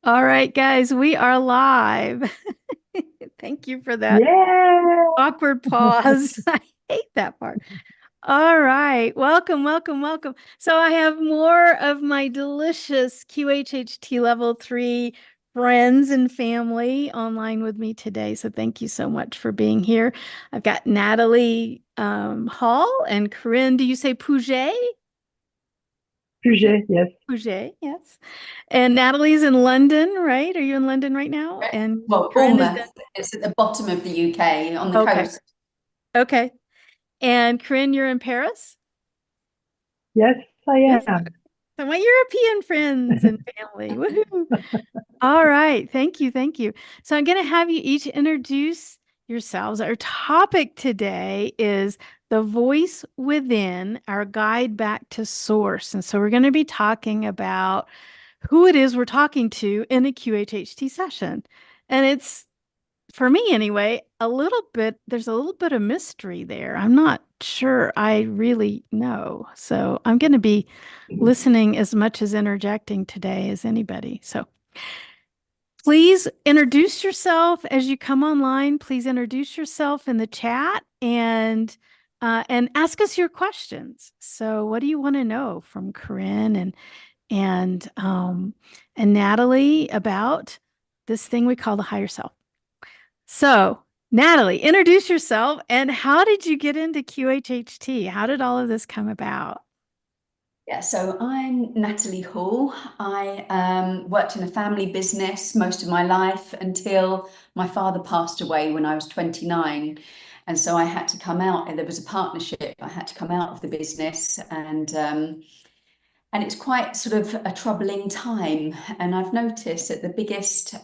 All right, guys, we are live. Thank you for that Yeah. awkward pause. I hate that part. All right, welcome, welcome, welcome. So I have more of my delicious QHHT Level 3 friends and family online with me today. So thank you so much for being here. I've got Natalie Hall and Corinne. Do you say Puget? Puget, yes. Puget, yes. And Natalie's in London, right? Are you in London right now? Correct. And Well, Corinne is Bournemouth, it's at the bottom of the UK on the okay. coast. Okay. And Corinne, you're in Paris? Yes, I Yes. am. So my European friends and family. Woohoo. All right. Thank you. Thank you. So I'm going to have you each introduce yourselves. Our topic today is the voice within, our guide back to source. And so we're going to be talking about who it is we're talking to in a QHHT session. And it's, for me anyway, there's a little bit of mystery there. I'm not sure I really know. So I'm going to be listening as much as interjecting today as anybody. So please introduce yourself as you come online. Please introduce yourself in the chat and ask us your questions. So what do you want to know from Corinne and and Natalie about this thing we call the higher self? So, Natalie, introduce yourself and how did you get into QHHT? How did all of this come about? Yeah, so I'm Natalie Hall. I worked in a family business most of my life until my father passed away when I was 29. And so I had to come out, and there was a partnership. I had to come out of the business, and it's quite sort of a troubling time. And I've noticed that the biggest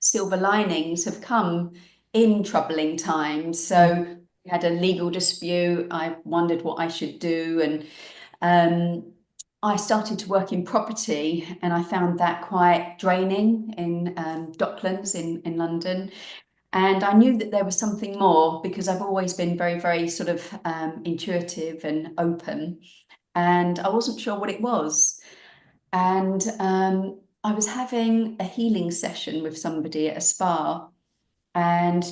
silver linings have come in troubling times. So we had a legal dispute. I wondered what I should do, and I started to work in property, and I found that quite draining in Docklands in London. And I knew that there was something more because I've always been very, very sort of intuitive and open. And I wasn't sure what it was. And I was having a healing session with somebody at a spa, and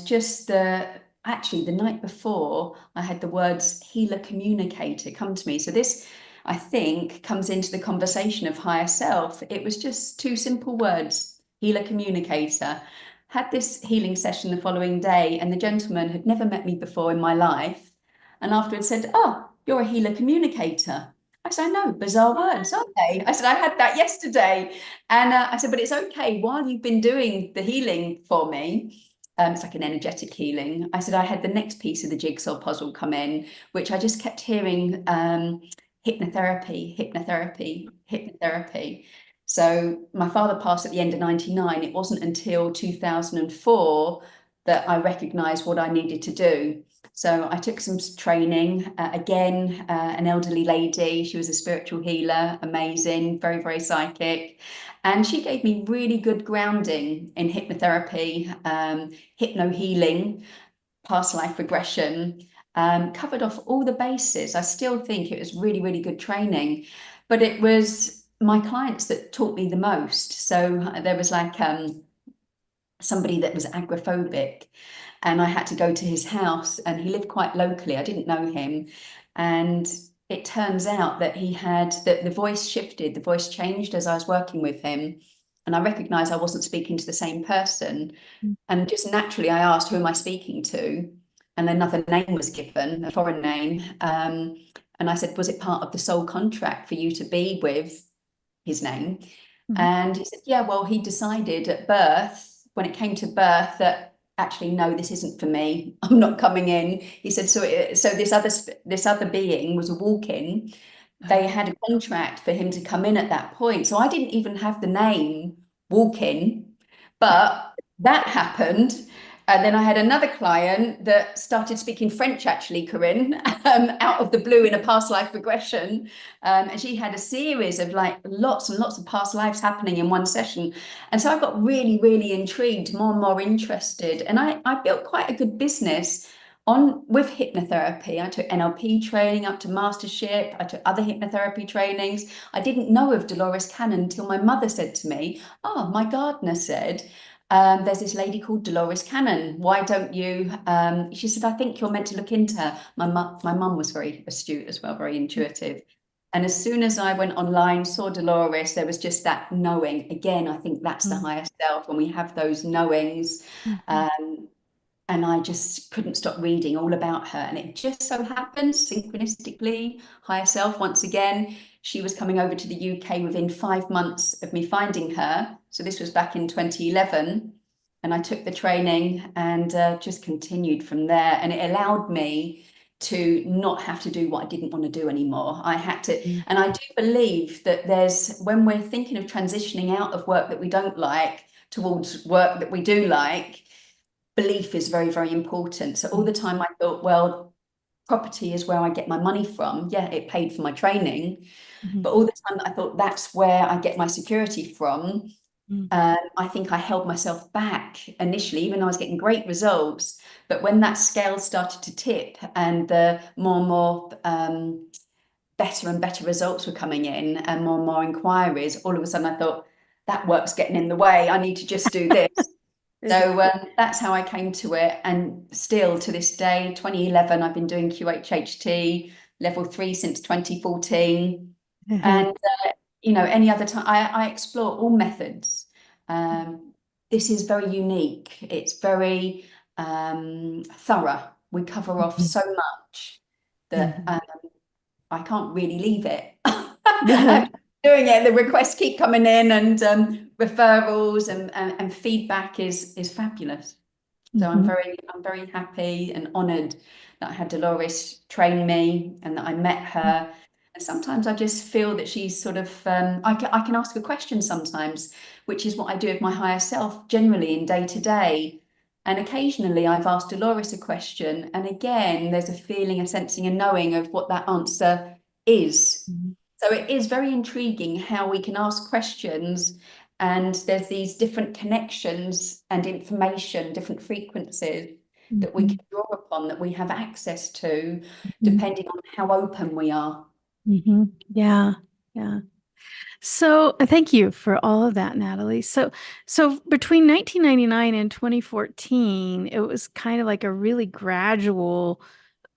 actually the night before, I had the words healer communicator come to me. So this, I think, comes into the conversation of higher self. It was just two simple words, healer communicator. Had this healing session the following day, and the gentleman had never met me before in my life. And afterwards said, "Oh, you're a healer communicator." I said, "I know, bizarre words, aren't they?" I said, "I had that yesterday." And I said, "But it's okay. While you've been doing the healing for me, it's like an energetic healing." I said, "I had the next piece of the jigsaw puzzle come in, which I just kept hearing hypnotherapy, hypnotherapy, hypnotherapy." So my father passed at the end of 99. It wasn't until 2004 that I recognized what I needed to do. So I took some training. An elderly lady. She was a spiritual healer, amazing, very, very psychic. And she gave me really good grounding in hypnotherapy, hypno healing, past life regression, covered off all the bases. I still think it was really, really good training, but it was my clients that taught me the most. So there was like somebody that was agoraphobic, and I had to go to his house, and he lived quite locally. I didn't know him. And it turns out that he had the voice shifted, the voice changed as I was working with him. And I recognized I wasn't speaking to the same person. And just naturally, I asked, "Who am I speaking to?" And another name was given, a foreign name. And I said, "Was it part of the soul contract for you to be with his name?" Mhm. And he said, "Yeah, well, he decided at birth, when it came to birth, that actually, no, this isn't for me. I'm not coming in." He said, so this other being was a walk-in. They had a contract for him to come in at that point. So I didn't even have the name walk-in, but that happened. And then I had another client that started speaking French, actually, Corinne, out of the blue in a past life regression. And she had a series of like lots and lots of past lives happening in one session. And so I got really, really intrigued, more and more interested. And I built quite a good business on with hypnotherapy. I took NLP training up to mastership. I took other hypnotherapy trainings. I didn't know of Dolores Cannon until my mother said to me, "Oh, my gardener said there's this lady called Dolores Cannon. Why don't you?" She said, "I think you're meant to look into her." My mum was very astute as well, very intuitive. And as soon as I went online, saw Dolores, there was just that knowing. Again, I think that's the higher self when we have those knowings. And I just couldn't stop reading all about her. And it just so happened, synchronistically, higher self, once again, she was coming over to the UK within 5 months of me finding her. So this was back in 2011. And I took the training and just continued from there. And it allowed me to not have to do what I didn't want to do anymore. I had to, and I do believe that when we're thinking of transitioning out of work that we don't like towards work that we do like, belief is very, very important. So all the time I thought, well, property is where I get my money from. Yeah, it paid for my training. But all the time I thought that's where I get my security from. I think I held myself back initially, even though I was getting great results. But when that scale started to tip and the more and more better and better results were coming in and more inquiries, all of a sudden I thought, that work's getting in the way. I need to just do this. So that's how I came to it. And still to this day, 2011, I've been doing QHHT Level 3 since 2014. And, any other time, I explore all methods. This is very unique. It's very thorough. We cover off so much that I can't really leave it. I'm doing it. The requests keep coming in, and referrals and feedback is fabulous. So I'm very happy and honoured that I had Dolores train me and that I met her. And sometimes I just feel that she's sort of I can ask a question sometimes, which is what I do with my higher self generally in day to day. And occasionally I've asked Dolores a question, and again, there's a feeling, a sensing, a knowing of what that answer is. So it is very intriguing how we can ask questions and there's these different connections and information, different frequencies that we can draw upon, that we have access to, depending on how open we are. Yeah. So thank you for all of that, Natalie. So between 1999 and 2014, it was kind of like a really gradual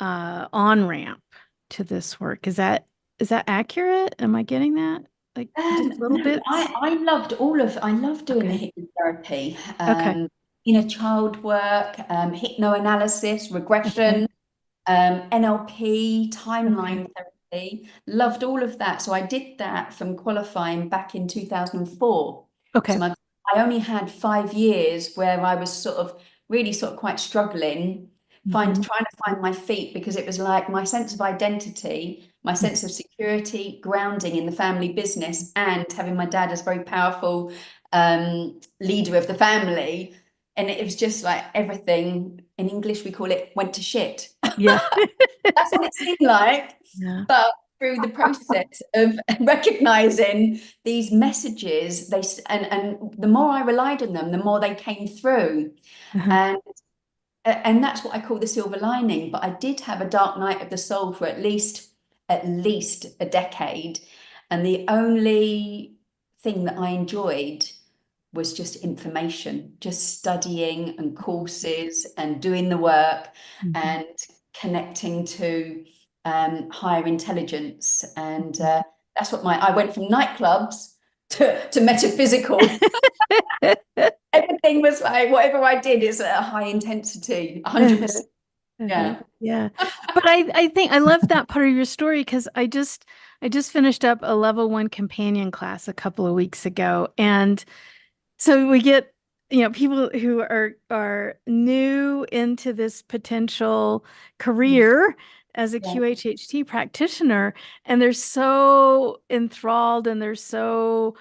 on-ramp to this work. Is that accurate? Am I getting that? Like just little No, bits? I loved doing the hypnotherapy, Okay. inner child work, hypnoanalysis, regression, NLP, timeline therapy. Loved all of that. So I did that from qualifying back in 2004. Okay. So I only had 5 years where I was really quite struggling, trying to find my feet, because it was like my sense of identity, my sense of security, grounding in the family business, and having my dad as very powerful leader of the family. And it was just like everything, in English we call it, went to shit. Yeah. That's what it seemed like. Yeah. But through the process of recognizing these messages, and the more I relied on them, the more they came through. And that's what I call the silver lining. But I did have a dark night of the soul for at least a decade. And the only thing that I enjoyed was just information, just studying and courses and doing the work and connecting to higher intelligence. And that's what I went from nightclubs to metaphysical. Everything was like, whatever I did is at a high intensity, 100%. Yeah. But I think I love that part of your story, because I just finished up a level 1 companion class a couple of weeks ago. And so we get, people who are new into this potential career as a QHHT practitioner, and they're so enthralled and they're so,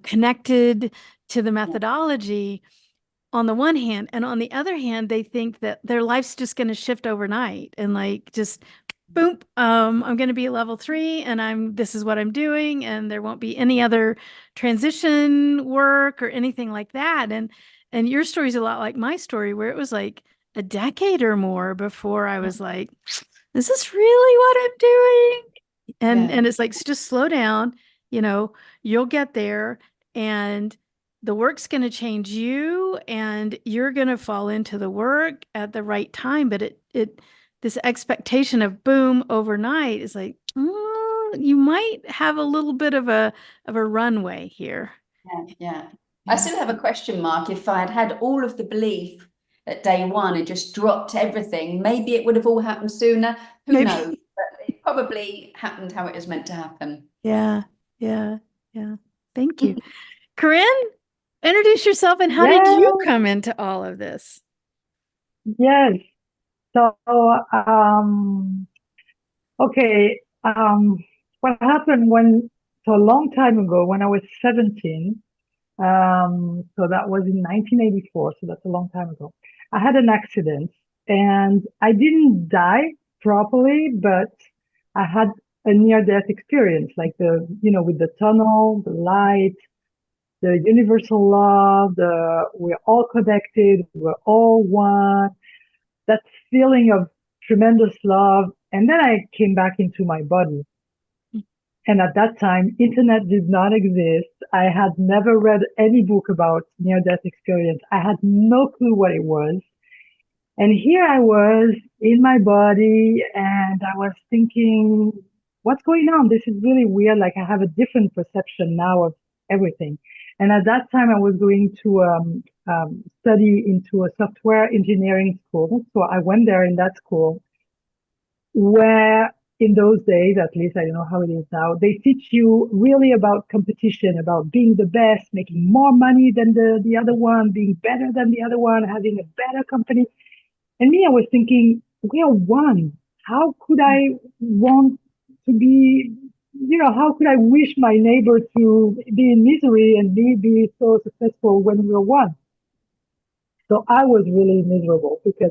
connected to the methodology on the one hand, and on the other hand, they think that their life's just going to shift overnight and like just boom, I'm going to be a level 3 and this is what I'm doing, and there won't be any other transition work or anything like that. And your story's a lot like my story, where it was like a decade or more before I was like, is this really what I'm doing? And it's like, just slow down, you'll get there, and the work's going to change you, and you're going to fall into the work at the right time. But this expectation of boom overnight is like, you might have a little bit of a runway here. Yeah. I still have a question mark. If I had had all of the belief at day one and just dropped everything, maybe it would have all happened sooner. Who knows? But it probably happened how it was meant to happen. Yeah. Thank you. Corinne, introduce yourself, and how did you come into all of this? Yes. So, okay. What happened so a long time ago, when I was 17, so that was in 1984, so that's a long time ago. I had an accident and I didn't die properly, but I had a near-death experience, like with the tunnel, the light, the universal law, we're all connected, we're all one, that feeling of tremendous love. And then I came back into my body. And at that time, internet did not exist. I had never read any book about near-death experience. I had no clue what it was. And here I was in my body, and I was thinking, what's going on? This is really weird. Like, I have a different perception now of everything. And at that time, I was going to study into a software engineering school. So I went there in that school, where in those days, at least, I don't know how it is now, they teach you really about competition, about being the best, making more money than the other one, being better than the other one, having a better company. And me, I was thinking, we are one. How could I want to be, how could I wish my neighbor to be in misery and me be so successful when we're one? So I was really miserable because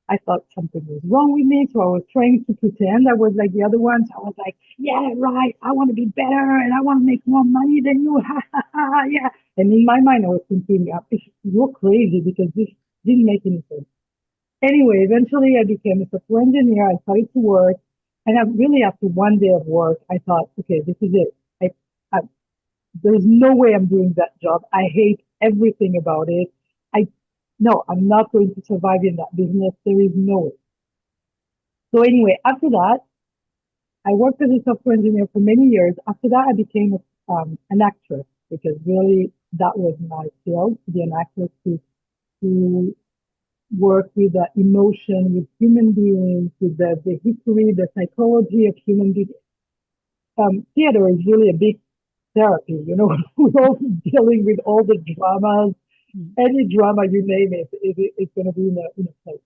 I thought something was wrong with me. So I was trying to pretend I was like the other ones. I was like, yeah, right. I want to be better and I want to make more money than you. Yeah. And in my mind, I was thinking, you're crazy, because this didn't make any sense. Anyway, eventually I became a software engineer. I started to work. And after one day of work, I thought, okay, this is it. There's no way I'm doing that job. I hate everything about it. No, I'm not going to survive in that business. There is no way. So anyway, after that, I worked as a software engineer for many years. After that, I became an actress, because really that was my field, to be an actress, to work with the emotion, with human beings, with the history, the psychology of human beings. Theater is really a big therapy, we're all dealing with all the dramas. Any drama you name it's going to be in a place.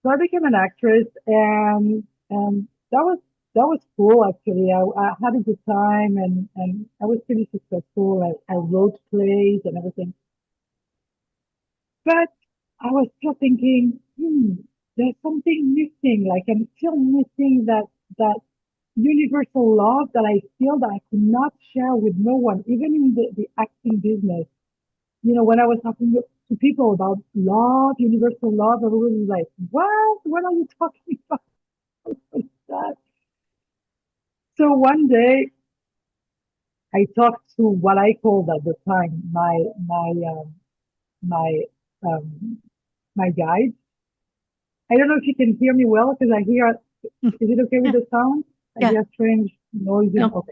So I became an actress, and that was cool, actually. I had a good time, and I was pretty successful. I wrote plays and everything. But I was still thinking, there's something missing. Like, I'm still missing that universal love that I feel that I could not share with no one, even in the acting business. When I was talking to people about love, universal love, everyone was like, what? What are you talking about? That? So one day, I talked to what I called at the time my um, my guide. I don't know if you can hear me well, because I hear. Is it okay with the sound? I hear strange noises. No.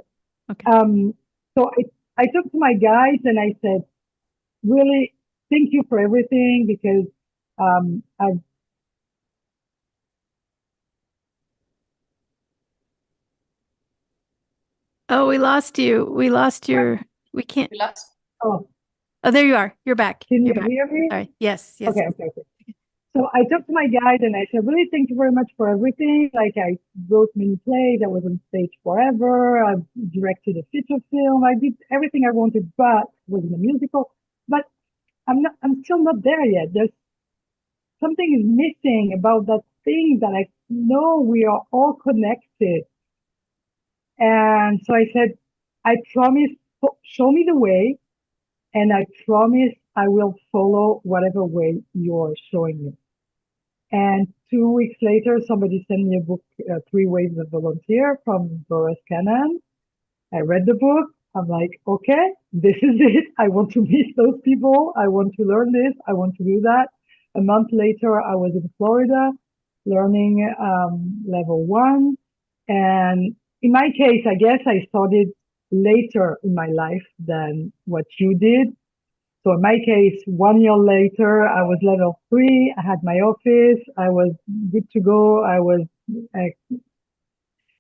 Okay. So I talked to my guides and I said, really, thank you for everything, because I've. Oh, we lost you. We lost we can't. Oh, there you are. You're back. Can You're you back. hear me? Sorry. Yes. Okay. So I talked to my guide and I said, really, thank you very much for everything. Like, I wrote many plays. I was on stage forever. I directed a feature film. I did everything I wanted, but was in a musical. But I'm still not there yet. There's something is missing about that thing that I know we are all connected. And so I said, I promise, show me the way. And I promise I will follow whatever way you're showing me. And 2 weeks later, somebody sent me a book, Three Waves of Volunteer from Doris Cannon. I read the book. I'm like, okay, this is it. I want to meet those people. I want to learn this. I want to do that. A month later, I was in Florida learning level 1. And in my case, I guess I started later in my life than what you did. So in my case, 1 year later, I was level 3. I had my office. I was good to go. I,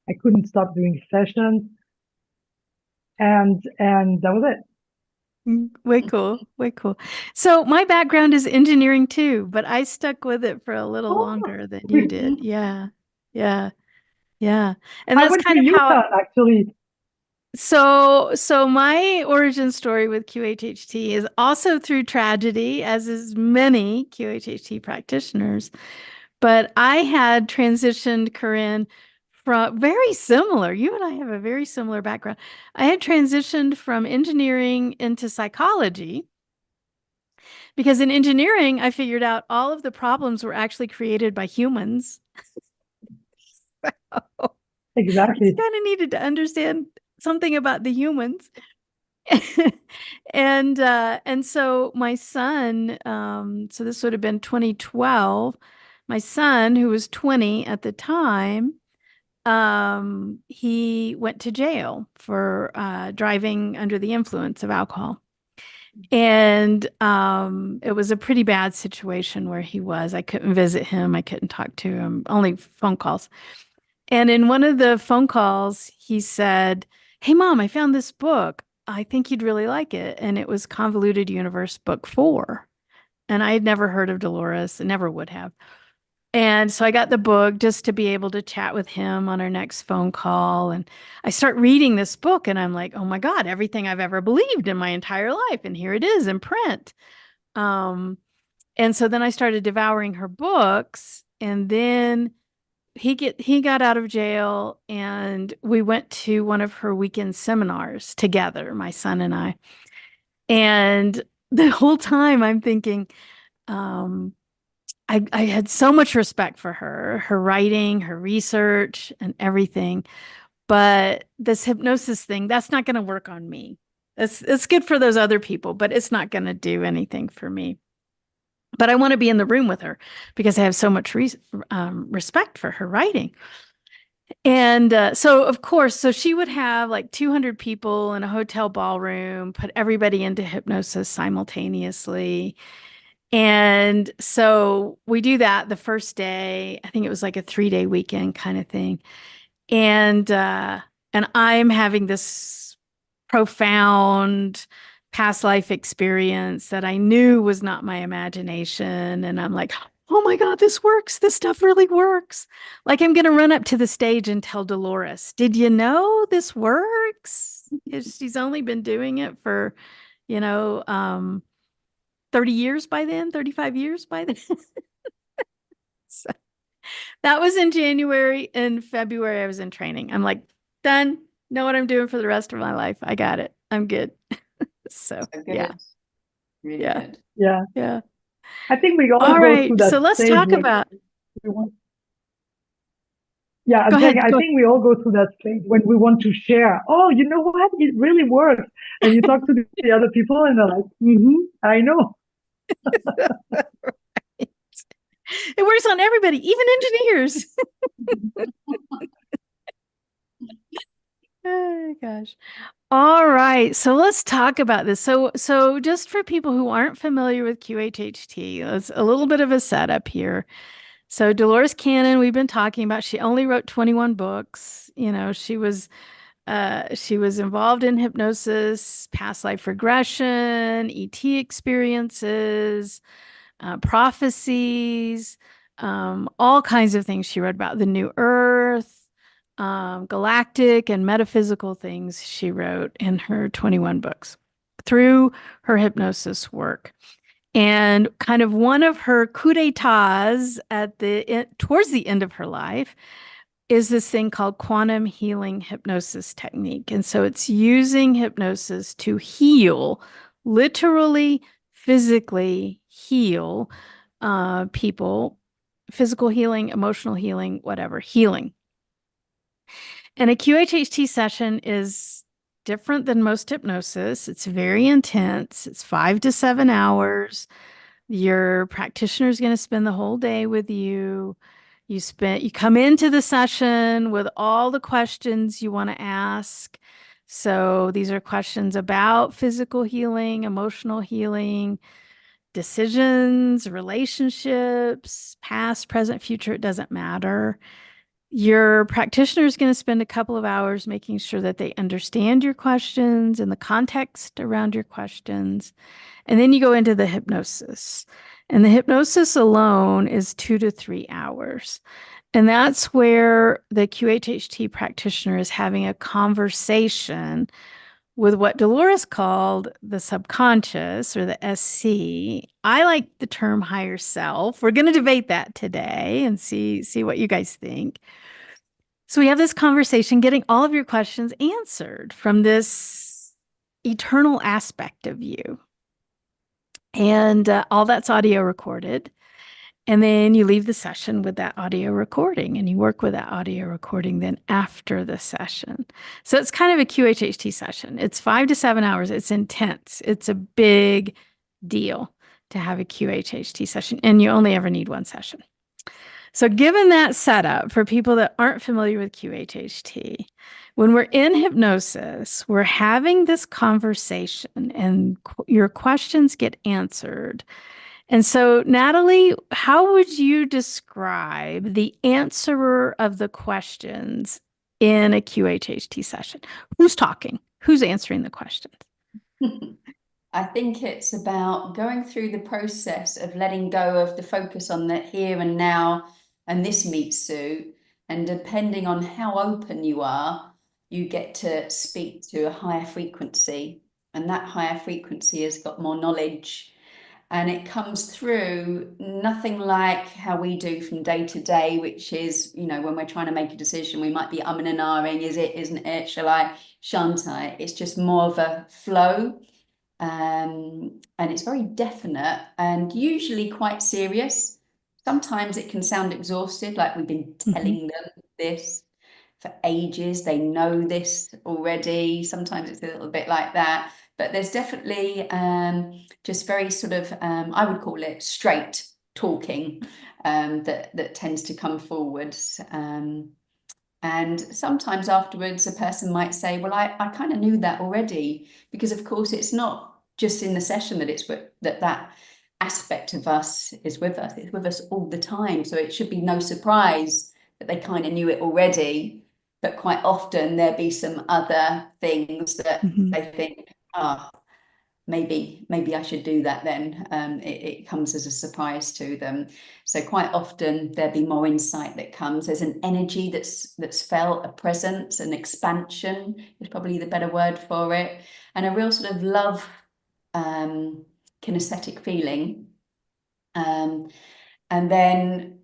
I couldn't stop doing sessions. And that was it. Way cool. Way cool. So my background is engineering too, but I stuck with it for a little longer than you did. Yeah. Yeah. Yeah. And I that's went kind to of how Utah, actually. so my origin story with QHHT is also through tragedy, as is many QHHT practitioners. But I had transitioned, Corinne, from very similar. You and I have a very similar background. I had transitioned from engineering into psychology because in engineering, I figured out all of the problems were actually created by humans. So Exactly. I kind of needed to understand something about the humans. And so my son, so this would have been 2012. My son, who was 20 at the time, he went to jail for driving under the influence of alcohol. And it was a pretty bad situation where he was. I couldn't visit him. I couldn't talk to him, only phone calls. And in one of the phone calls, he said, "Hey, Mom, I found this book. I think you'd really like it." And it was Convoluted Universe Book 4. And I had never heard of Dolores and never would have. And so I got the book just to be able to chat with him on our next phone call. And I start reading this book and I'm like, oh my God, everything I've ever believed in my entire life. And here it is in print. Um, and so then I started devouring her books. And then he got out of jail and we went to one of her weekend seminars together, my son and I. And the whole time I'm thinking, I had so much respect for her writing, her research, and everything. But this hypnosis thing, that's not going to work on me. It's good for those other people, but it's not going to do anything for me. But I want to be in the room with her because I have so much respect for her writing. And so, of course, so she would have like 200 people in a hotel ballroom, put everybody into hypnosis simultaneously. And so we do that the first day. I think it was like a 3-day weekend kind of thing. And I'm having this profound past life experience that I knew was not my imagination. And I'm like, oh my God, this works. This stuff really works. Like I'm going to run up to the stage and tell Dolores, did you know this works? She's only been doing it for, 30 years by then, 35 years by then. So that was in January. In February, I was in training. I'm like, done. Know what I'm doing for the rest of my life. I got it. I'm good. So So good. yeah. Really Yeah. good. Yeah. Yeah. I think we all All go right. through that So let's stage talk when about. we want. Yeah, Go I'm saying ahead. I think we all go through that stage when we want to share. Oh, you know what? It really works. And you talk to the other people and they're like, I know. It works on everybody, even engineers. Oh gosh. All right. So let's talk about this. So just for people who aren't familiar with QHHT, let's a little bit of a setup here. So Dolores Cannon, we've been talking about, she only wrote 21 books. She was involved in hypnosis, past life regression, ET experiences, prophecies, all kinds of things she wrote about the new earth, galactic and metaphysical things she wrote in her 21 books through her hypnosis work. And kind of one of her coup d'etats towards the end of her life is this thing called quantum healing hypnosis technique. And so it's using hypnosis to heal, literally, physically heal people physical healing, emotional healing, whatever, healing. And a QHHT session is different than most hypnosis. It's very intense. It's 5 to 7 hours. Your practitioner is going to spend the whole day with you. You come into the session with all the questions you want to ask. So these are questions about physical healing, emotional healing, decisions, relationships, past, present, future, it doesn't matter. Your practitioner is going to spend a couple of hours making sure that they understand your questions and the context around your questions. And then you go into the hypnosis. And the hypnosis alone is 2 to 3 hours. And that's where the QHHT practitioner is having a conversation with what Dolores called the subconscious or the SC. I like the term higher self. We're going to debate that today and see what you guys think. So we have this conversation, getting all of your questions answered from this eternal aspect of you. And all that's audio recorded. And then you leave the session with that audio recording and you work with that audio recording then after the session. So it's kind of a QHHT session. It's 5 to 7 hours. It's intense. It's a big deal to have a QHHT session, and you only ever need one session. So given that setup for people that aren't familiar with QHHT, when we're in hypnosis, we're having this conversation and your questions get answered. And so, Natalie, how would you describe the answerer of the questions in a QHHT session? Who's talking? Who's answering the questions? I think it's about going through the process of letting go of the focus on the here and now and this meat suit. And depending on how open you are, you get to speak to a higher frequency. And that higher frequency has got more knowledge. And it comes through nothing like how we do from day to day, which is, when we're trying to make a decision, we might be umming and ahhing, is it, isn't it, shall I, shan't I? It's just more of a flow. And it's very definite and usually quite serious. Sometimes it can sound exhausted, like we've been telling them this for ages. They know this already. Sometimes it's a little bit like that. But there's definitely just very sort of, I would call it straight talking that tends to come forward. And sometimes afterwards, a person might say, well, I kind of knew that already, because of course, it's not just in the session that it's that aspect of us is with us. It's with us all the time. So it should be no surprise that they kind of knew it already. But quite often there'll be some other things that they think, maybe I should do that then. It comes as a surprise to them. So quite often there'll be more insight that comes. There's an energy that's felt, a presence, an expansion is probably the better word for it, and a real sort of love, kinesthetic feeling. And then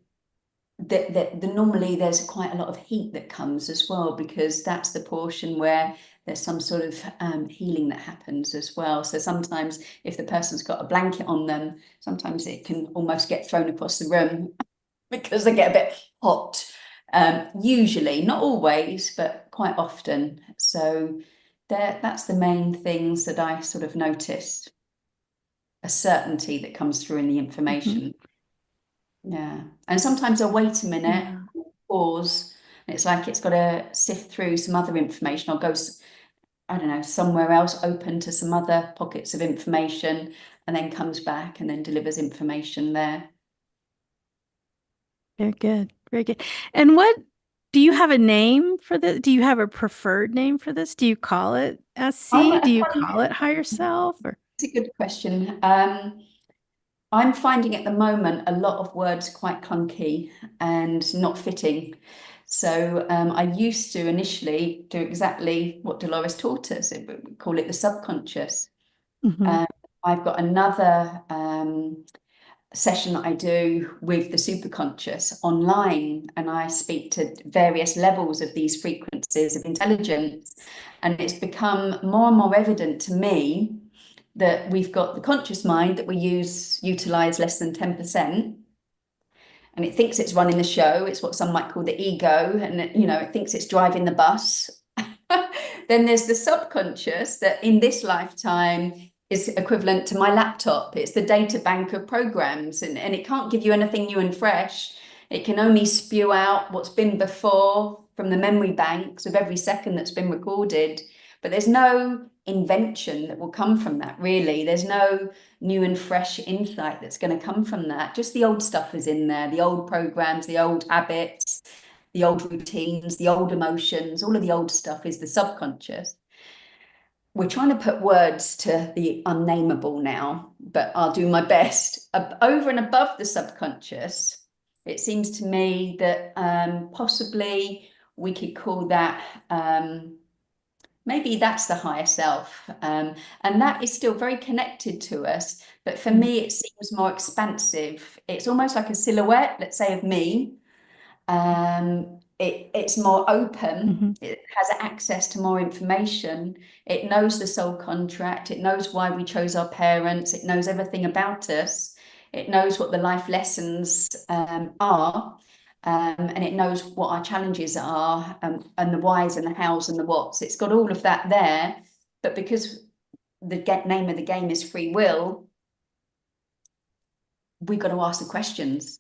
normally there's quite a lot of heat that comes as well, because that's the portion where there's some sort of healing that happens as well. So sometimes if the person's got a blanket on them, sometimes it can almost get thrown across the room because they get a bit hot. Usually, not always, but quite often. So that's the main things that I sort of noticed. A certainty that comes through in the information. Yeah. And sometimes I'll wait a minute, pause. And it's like it's got to sift through some other information. I'll go, I don't know, somewhere else, open to some other pockets of information, and then comes back and then delivers information there. Very good. Very good. And do you have a name for this? Do you have a preferred name for this? Do you call it SC? Do you call it higher self? Or? It's a good question. I'm finding at the moment a lot of words quite clunky and not fitting. So I used to initially do exactly what Dolores taught us. We call it the subconscious. I've got another session that I do with the superconscious online, and I speak to various levels of these frequencies of intelligence. And it's become more and more evident to me that we've got the conscious mind that we utilize less than 10%. and it thinks it's running the show. It's what some might call the ego, and it thinks it's driving the bus. Then there's the subconscious that in this lifetime is equivalent to my laptop. It's the data bank of programs, and it can't give you anything new and fresh. It can only spew out what's been before from the memory banks of every second that's been recorded. But there's no invention that will come from that, really. There's no new and fresh insight that's going to come from that. Just the old stuff is in there, the old programs, the old habits, the old routines, the old emotions, all of the old stuff is the subconscious. We're trying to put words to the unnameable now, but I'll do my best. Over and above the subconscious, it seems to me that possibly we could call that, maybe that's the higher self. And that is still very connected to us. But for me, it seems more expansive. It's almost like a silhouette, let's say, of me. It's more open. It has access to more information. It knows the soul contract. It knows why we chose our parents. It knows everything about us. It knows what the life lessons are. And it knows what our challenges are, and the whys and the hows and the whats. It's got all of that there. But because the name of the game is free will, we've got to ask the questions.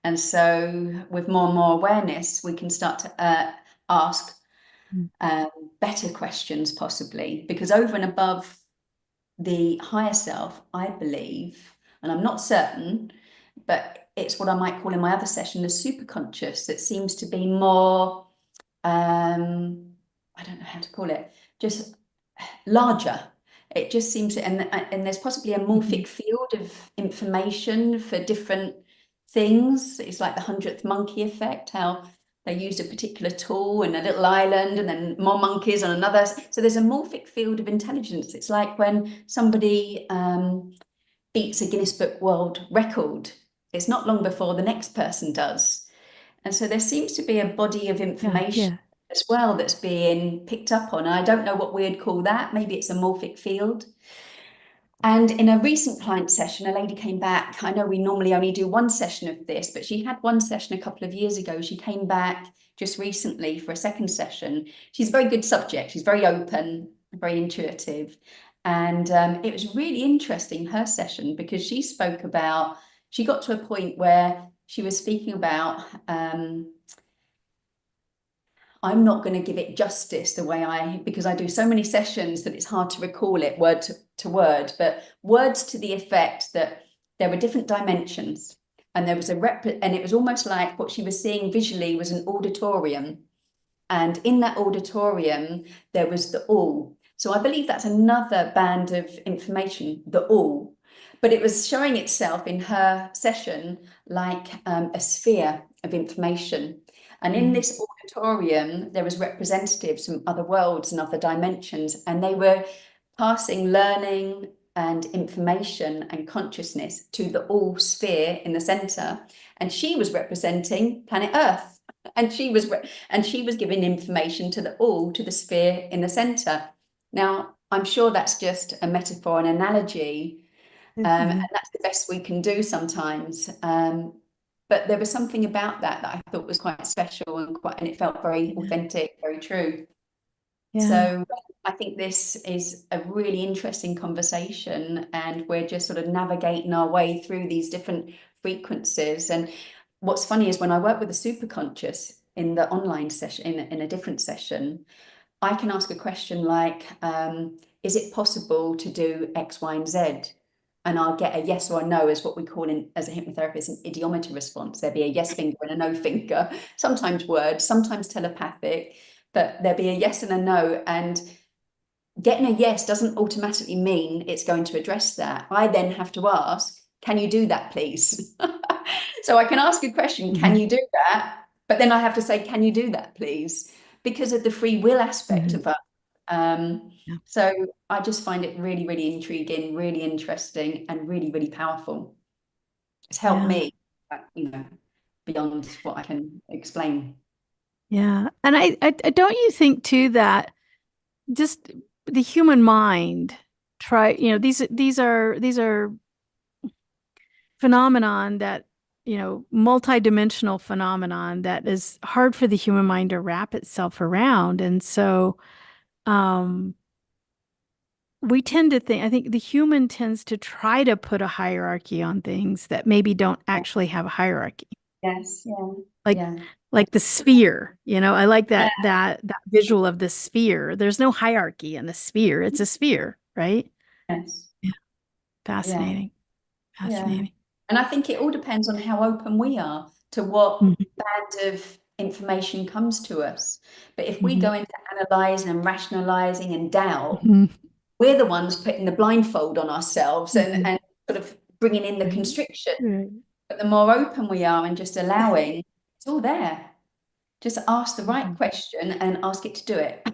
And so with more and more awareness, we can start to ask better questions, possibly, because over and above the higher self, I believe, and I'm not certain, but it's what I might call in my other session, the superconscious, that seems to be more, I don't know how to call it, just larger. It just seems to, and there's possibly a morphic field of information for different things. It's like the 100th monkey effect, how they used a particular tool in a little island and then more monkeys on another. So there's a morphic field of intelligence. It's like when somebody beats a Guinness Book World Record. It's not long before the next person does. And so there seems to be a body of information as well that's being picked up on. I don't know what we'd call that. Maybe it's a morphic field. And in a recent client session, a lady came back. I know we normally only do one session of this, but she had one session a couple of years ago. She came back just recently for a second session. She's a very good subject. She's very open, very intuitive. And it was really interesting, her session, because she spoke about, she got to a point where she was speaking about, I'm not going to give it justice the way because I do so many sessions that it's hard to recall it word to word, but words to the effect that there were different dimensions, and there was and it was almost like what she was seeing visually was an auditorium, and in that auditorium there was the all. So I believe that's another band of information, the all, but it was showing itself in her session like a sphere of information. And in this auditorium, there was representatives from other worlds and other dimensions, and they were passing learning and information and consciousness to the all sphere in the center. And she was representing planet Earth, and she was giving information to the all, to the sphere in the center. Now, I'm sure that's just a metaphor, an analogy, and that's the best we can do sometimes. But there was something about that I thought was quite special and it felt very authentic, very true. So I think this is a really interesting conversation, and we're just sort of navigating our way through these different frequencies. And what's funny is when I work with the superconscious in the online session, in a different session, I can ask a question like, is it possible to do X, Y, and Z? And I'll get a yes or a no, as what we call as a hypnotherapist, an idiometer response. There'll be a yes finger and a no finger, sometimes words, sometimes telepathic, but there'll be a yes and a no. And getting a yes doesn't automatically mean it's going to address that. I then have to ask, can you do that, please? So I can ask a question, can you do that? But then I have to say, can you do that, please? Because of the free will aspect of it. So I just find it really, really intriguing, really interesting, and really, really powerful. It's helped me, beyond what I can explain. Yeah. And I don't you think too that just the human mind these are phenomenon that multidimensional phenomenon that is hard for the human mind to wrap itself around. And so we tend to think, I think the human tends to try to put a hierarchy on things that maybe don't actually have a hierarchy. Yes. Yeah. Like, Yeah. like the sphere, I like that visual of the sphere. There's no hierarchy in the sphere. It's a sphere, right? Yes. Yeah. Fascinating. Yeah. Fascinating. And I think it all depends on how open we are to what band of information comes to us. But if we go into analyzing and rationalizing and doubt, we're the ones putting the blindfold on ourselves and sort of bringing in the constriction. But the more open we are and just allowing, it's all there. Just ask the right question and ask it to do it.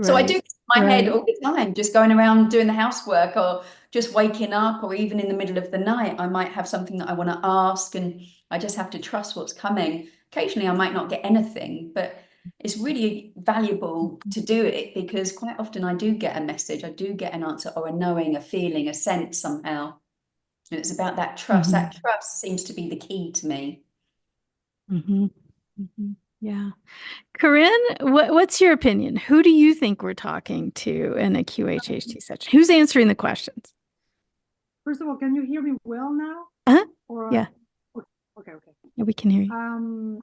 So I do this in my head all the time, just going around doing the housework or just waking up, or even in the middle of the night, I might have something that I want to ask and I just have to trust what's coming. Occasionally I might not get anything, but it's really valuable to do it because quite often I do get a message, I do get an answer or a knowing, a feeling, a sense somehow. And it's about that trust. That trust seems to be the key to me. Yeah. Corinne, what's your opinion? Who do you think we're talking to in a QHHT session? Who's answering the questions? First of all, can you hear me well now? Or, yeah. Okay. Yeah, we can hear you.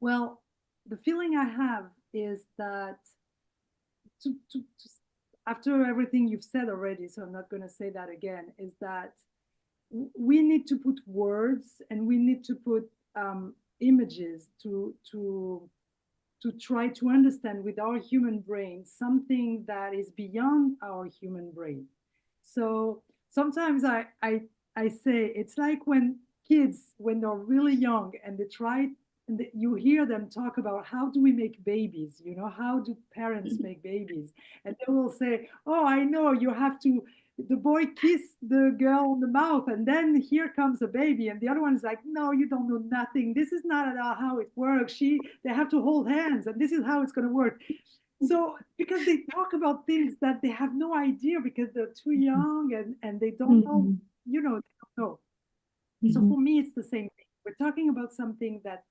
Well, the feeling I have is that after everything you've said already, so I'm not going to say that again, is that we need to put words and we need to put images to try to understand with our human brain something that is beyond our human brain. So sometimes I say it's like when kids, when they're really young and they try, and you hear them talk about how do we make babies, how do parents make babies? And they will say, oh, I know, you have to, the boy kiss the girl on the mouth and then here comes a baby, and the other one is like, no, you don't know nothing, this is not at all how it works, they have to hold hands and this is how it's going to work. So because they talk about things that they have no idea because they're too young and they don't know, they don't know. So for me it's the same thing. We're talking about something that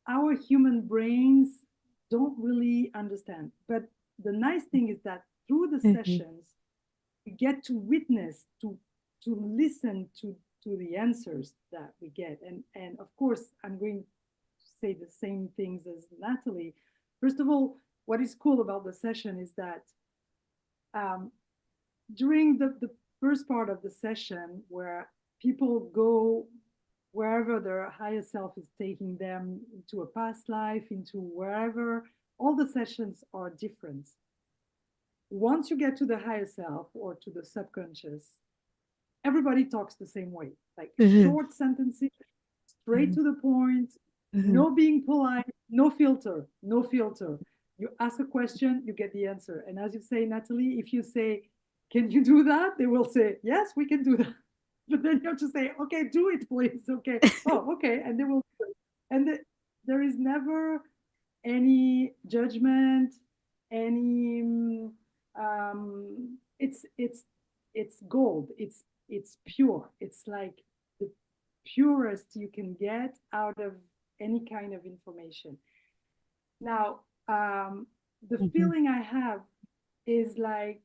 our human brains don't really understand, but the nice thing is that through the sessions we get to witness, to listen to the answers that we get. And of course, I'm going to say the same things as Natalie. First of all, what is cool about the session is that during the first part of the session, where people go wherever their higher self is taking them, into a past life, into wherever, all the sessions are different. Once you get to the higher self or to the subconscious, everybody talks the same way, like short sentences, straight to the point, no being polite, no filter. You ask a question, you get the answer. And as you say, Natalie, if you say, can you do that? They will say, yes, we can do that. But then you have to say, okay, do it, please. Okay. Oh, okay. And they will do it. And there is never any judgment, any it's gold, it's pure, it's like the purest you can get out of any kind of information. Now the feeling I have is like,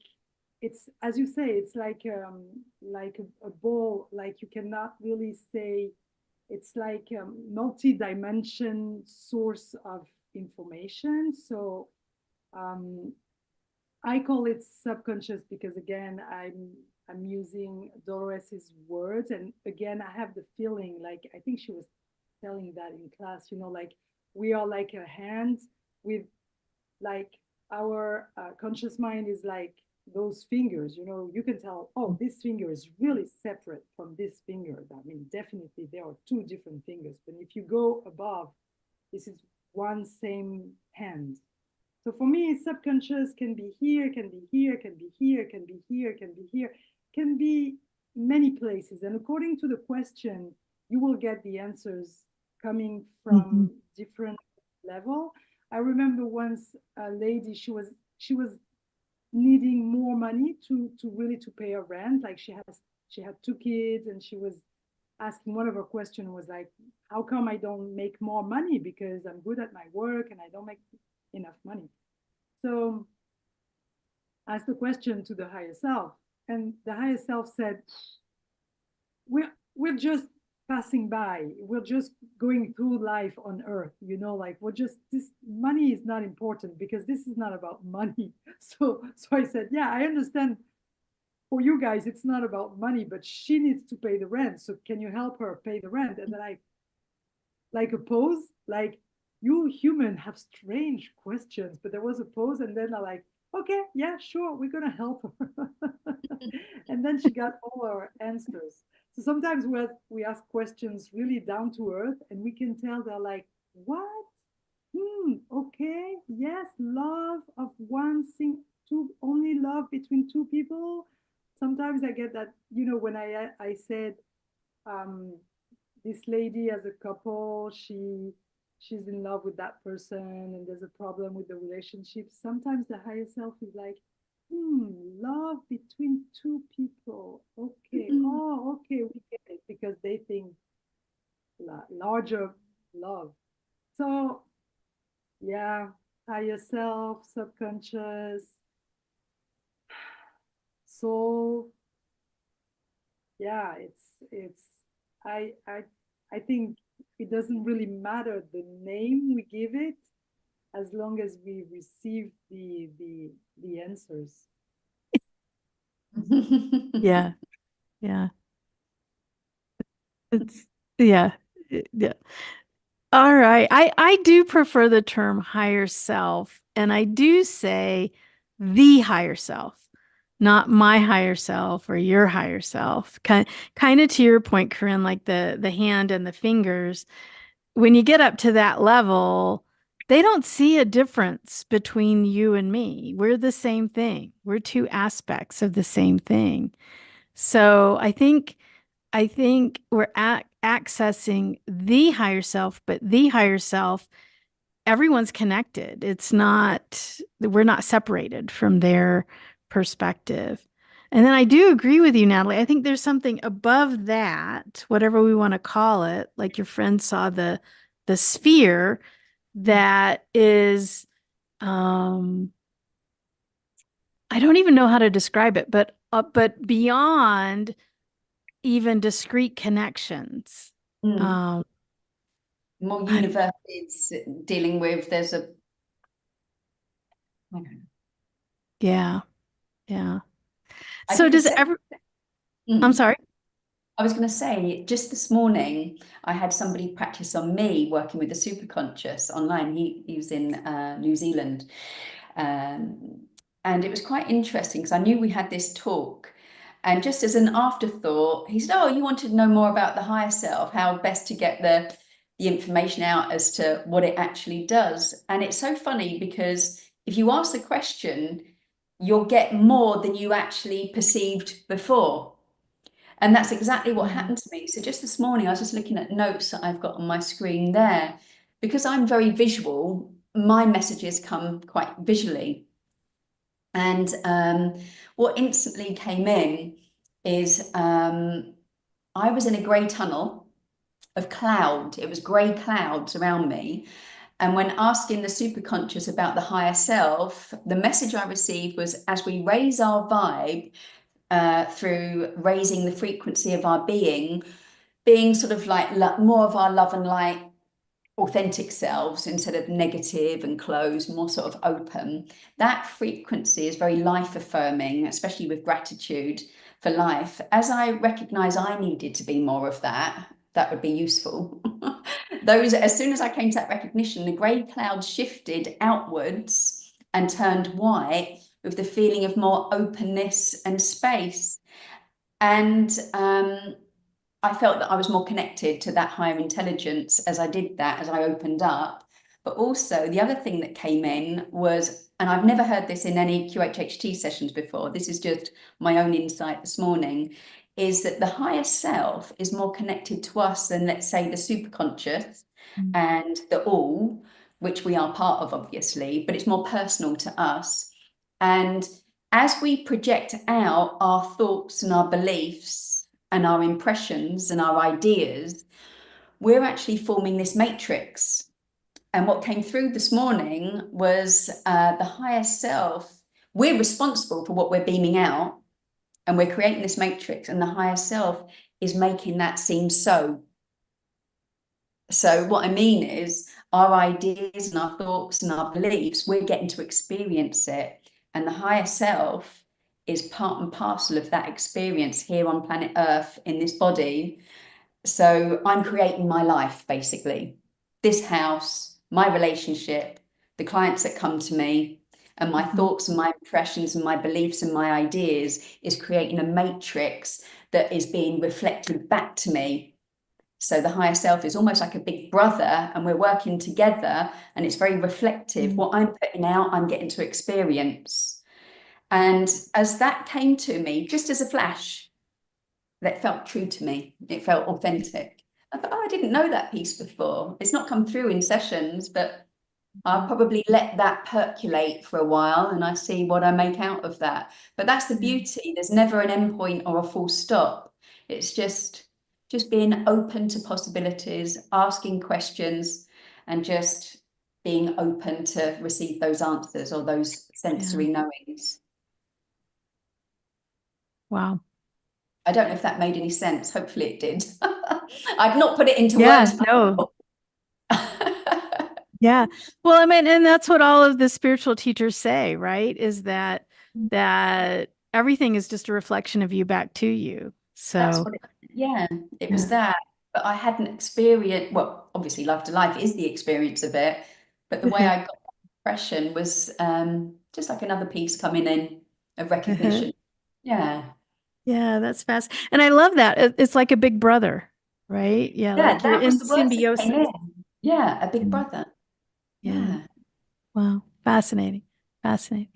it's, as you say, it's like a ball, like you cannot really say, it's like a multi-dimension source of information. So I call it subconscious because, again, I'm using Dolores's words, and again I have the feeling, like I think she was telling that in class, like we are like a hand with, like, our conscious mind is like those fingers, you can tell, oh, this finger is really separate from this finger. I mean, definitely there are two different fingers, but if you go above, this is one same hand. So for me, subconscious can be here, can be here, can be here, can be here, can be here, can be many places. And according to the question, you will get the answers coming from different level. I remember once a lady, she was needing more money to really to pay her rent. Like she had two kids and she was asking one of her questions was like, how come I don't make more money? Because I'm good at my work and I don't make enough money. So I asked the question to the higher self, and the higher self said, we're just passing by. We're just going through life on earth, you know, like we're just, this money is not important because this is not about money. So I said, yeah, I understand for you guys, it's not about money, but she needs to pay the rent. So can you help her pay the rent? And then I like a pause, like, you human have strange questions, but there was a pause, and then I like, okay, yeah, sure, we're gonna help her. And then she got all our answers. So sometimes we ask questions really down to earth, and we can tell they're like, what? Okay, yes, love of one thing, two, only love between two people. Sometimes I get that, you know, when I said, um, this lady as a couple, she's in love with that person and there's a problem with the relationship. Sometimes the higher self is like, love between two people. Okay. Oh, okay, we get it, because they think larger love. So yeah, higher self, subconscious, soul. Yeah, it's I think it doesn't really matter the name we give it, as long as we receive the answers. Yeah. Yeah. It's yeah. Yeah. All right. I do prefer the term higher self, and I do say the higher self, not my higher self or your higher self. Kind of to your point, Corinne, like the hand and the fingers. When you get up to that level, they don't see a difference between you and me. We're the same thing. We're two aspects of the same thing. So I think we're accessing the higher self, but the higher self, everyone's connected. It's not, we're not separated from their perspective. And then I do agree with you, Natalie. I think there's something above that, whatever we want to call it, like your friend saw the sphere that is, I don't even know how to describe it, but beyond even discrete connections. Um, More I- universes dealing with, there's a, yeah, yeah. I So did a does set. ever, I'm Mm. sorry. I was going to say, just this morning, I had somebody practice on me working with the superconscious online. He was in New Zealand. And it was quite interesting because I knew we had this talk. And just as an afterthought, he said, oh, you wanted to know more about the higher self, how best to get the information out as to what it actually does. And it's so funny because if you ask the question, you'll get more than you actually perceived before. And that's exactly what happened to me. So just this morning, I was just looking at notes that I've got on my screen there. Because I'm very visual, my messages come quite visually. And what instantly came in is I was in a grey tunnel of cloud. It was grey clouds around me. And when asking the superconscious about the higher self, the message I received was, as we raise our vibe through raising the frequency of our being sort of like more of our love and light authentic selves instead of negative and closed, more sort of open. That frequency is very life affirming, especially with gratitude for life. As I recognize I needed to be more of that, that would be useful. As soon as I came to that recognition, the grey cloud shifted outwards and turned white with the feeling of more openness and space. And I felt that I was more connected to that higher intelligence as I did that, as I opened up. But also the other thing that came in was, and I've never heard this in any QHHT sessions before, this is just my own insight this morning, is that the higher self is more connected to us than, let's say, the superconscious and the all, which we are part of, obviously, but it's more personal to us. And as we project out our thoughts and our beliefs and our impressions and our ideas, we're actually forming this matrix. And what came through this morning was the higher self. We're responsible for what we're beaming out, and we're creating this matrix, and the higher self is making that seem so. So what I mean is our ideas and our thoughts and our beliefs, we're getting to experience it. And the higher self is part and parcel of that experience here on planet Earth in this body. So I'm creating my life, basically. This house, my relationship, the clients that come to me, and my thoughts and my impressions and my beliefs and my ideas is creating a matrix that is being reflected back to me. So the higher self is almost like a big brother, and we're working together, and it's very reflective. What I'm putting out, I'm getting to experience. And as that came to me, just as a flash, that felt true to me. It felt authentic. I thought, oh, I didn't know that piece before. It's not come through in sessions, but I'll probably let that percolate for a while, and I see what I make out of that. But that's the beauty. There's never an end point or a full stop. It's just being open to possibilities, asking questions, and just being open to receive those answers or those sensory knowings. Wow. I don't know if that made any sense. Hopefully it did. I've not put it into Yeah, words. no. Yeah. Well, I mean, and that's what all of the spiritual teachers say, right? Is that everything is just a reflection of you back to you. That's So what it was that. But I hadn't experienced, well, obviously life to life is the experience of it, but the way I got the impression was just like another piece coming in of recognition. Yeah. Yeah, that's fast. And I love that. It's like a big brother, right? Yeah, Yeah, like you're that in was the words that came symbiosis. in. Yeah, a big brother. Yeah. Wow. Fascinating. Fascinating.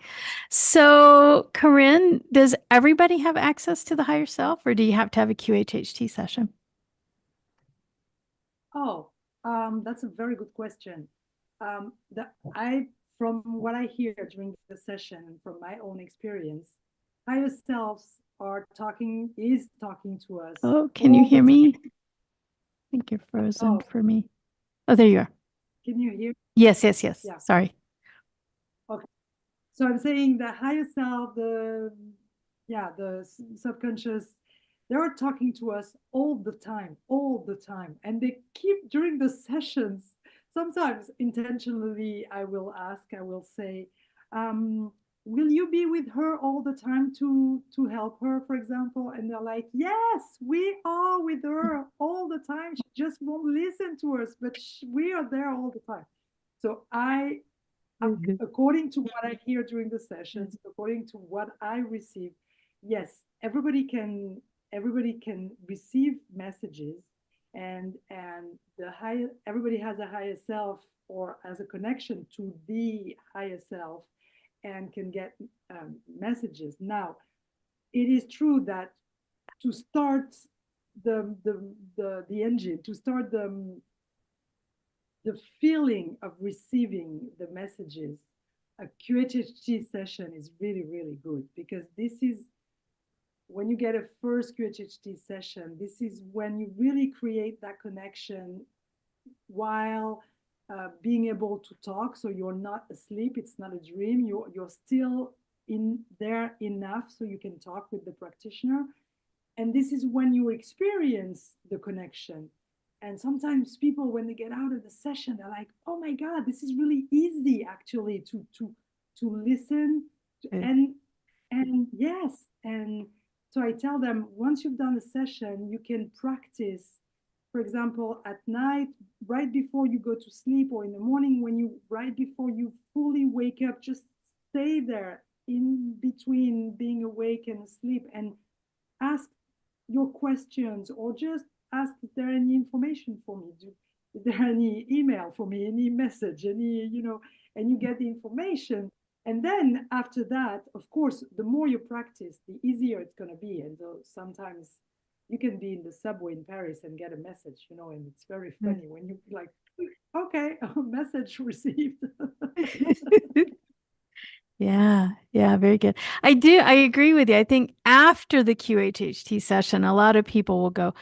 So, Corinne, does everybody have access to the higher self, or do you have to have a QHHT session? Oh, that's a very good question. From what I hear during the session, from my own experience, higher selves is talking to us. Oh, can you all hear the me? I time. think you're frozen Oh, for me. Oh, there you are. can you hear? Yes, yes, yes. Yeah. Sorry. Okay. So I'm saying the higher self, the subconscious, they're talking to us all the time. And they keep during the sessions, sometimes intentionally, I will say, will you be with her all the time to help her, for example? And they're like, yes, we are with her all the time. She just won't listen to us, but we are there all the time. So according to what I hear during the sessions, according to what I receive, yes, everybody can receive messages, and everybody has a higher self or has a connection to the higher self and can get messages. Now, it is true that to start the engine, to start the feeling of receiving the messages, a QHHT session is really, really good, because this is when you get a first QHHT session, this is when you really create that connection while being able to talk. So you're not asleep, it's not a dream, you're still in there enough so you can talk with the practitioner. And this is when you experience the connection. And sometimes people, when they get out of the session, they're like, oh my God, this is really easy actually to listen to, and yes. And so I tell them, once you've done a session, you can practice, for example, at night, right before you go to sleep, or in the morning right before you fully wake up, just stay there in between being awake and asleep, and ask your questions, or just ask, is there any information for me? Is there any email for me, any message, and you get the information. And then after that, of course, the more you practice, the easier it's going to be. And so sometimes you can be in the subway in Paris and get a message, and it's very funny when you like, okay, a message received. Yeah, yeah, very good. I agree with you. I think after the QHHT session, a lot of people will go,